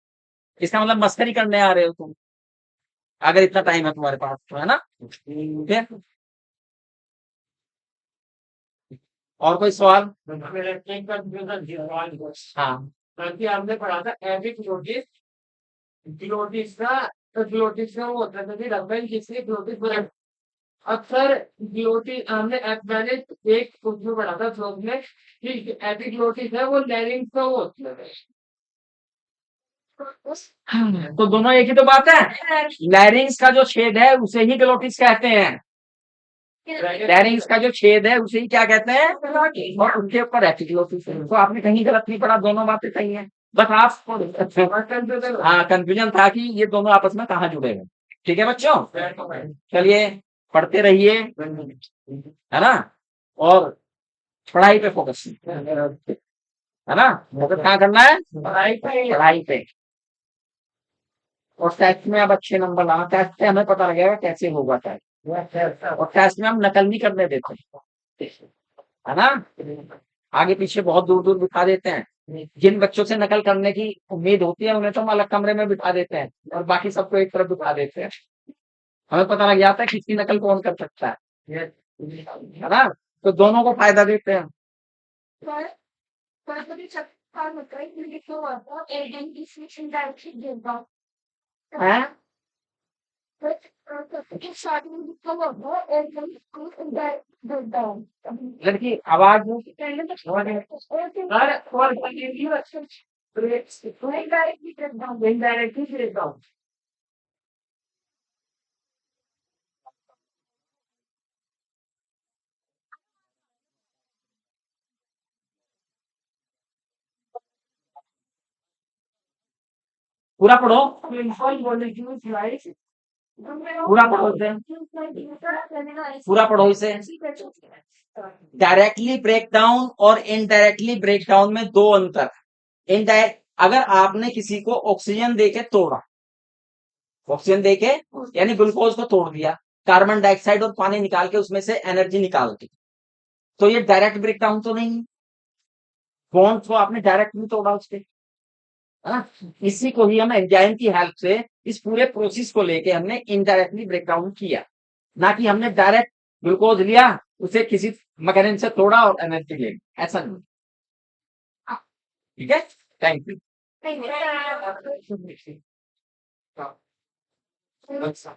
इसका मतलब मस्करी करने आ रहे हो तुम, अगर इतना टाइम है तुम्हारे पास तो, है ना? ठीक है, और कोई सवाल? हाँ क्योंकि हमने पढ़ा था एपिग्लोटिस, ग्लोटिस का, तो ग्लोटिस का वो होता था कि रबल जिससे ग्लोटिस बना। अक्सर ग्लोटिस मैंने एक उसमें पढ़ा था श्लोक में कि एपिग्लोटिस है वो लैरिंक्स का वो होता है। तो दोनों एक ही तो बात है, लैरिंग्स का जो छेद है उसे ही ग्लोटिस कहते हैं, लैरिंग्स का जो छेद है उसे ही क्या कहते हैं, और उनके ऊपर एपिग्लोटिस है। तो आपने कहीं गलत नहीं पढ़ा, दोनों बातें सही हैं, बस आप हाँ कंफ्यूजन था कि ये दोनों आपस में कहाँ जुड़े हैं। ठीक है बच्चों, चलिए पढ़ते रहिए, है ना? और पढ़ाई पे फोकस, है ना? फोकस कहाँ करना है? पढ़ाई पे। और टेस्ट में अब अच्छे नंबर लाना, टेस्ट से हमें पता लगेगा कैसे होगा टेस्ट, और टेस्ट में हम नकल नहीं करने देते, है ना? आगे पीछे बहुत दूर दूर बिठा देते हैं। जिन बच्चों से नकल करने की उम्मीद होती है उन्हें तो हम अलग कमरे में बिठा देते हैं और बाकी सबको एक तरफ बिठा देते हैं। हमें पता लग जाता है किसकी नकल कौन कर सकता है ना? तो दोनों को फायदा देते हैं। पर कभी चक्कर होता है कि लिखा हुआ था एडिंग डिफिनेशन डायरेक्टली देगा हैं? के साथ में लिखा हुआ था एडिंग डायरेक्टली देगा लड़की आवाज पहले तो और कंटिन्यू अच्छा डायरेक्टली देगा इनडायरेक्टली देता हूँ पूरा पढ़ो, प्रिंसिपल मॉलिक्यूल्स लाइक पूरा पढ़ो इसे, पूरा पढ़ो इसे। डायरेक्टली ब्रेक डाउन और इनडायरेक्टली ब्रेक डाउन में दो अंतर। इनडायरेक्ट, अगर आपने किसी को ऑक्सीजन देके तोड़ा, ऑक्सीजन देके यानी ग्लूकोज को तोड़ दिया, कार्बन डाइऑक्साइड और पानी निकाल के उसमें से एनर्जी निकाल दी, तो ये डायरेक्ट ब्रेक डाउन तो नहीं। बॉन्ड को आपने डायरेक्ट नहीं तोड़ा उसके, है ना? इसी को ही हम एंजाइम की हेल्प से इस पूरे प्रोसेस को लेके हमने इनडायरेक्टली ब्रेक डाउन किया, ना कि हमने डायरेक्ट ग्लूकोज लिया, उसे किसी मैकेनिज्म से तोड़ा और एनर्जी ले ली, ऐसा नहीं। ठीक है, थैंक यू। अच्छा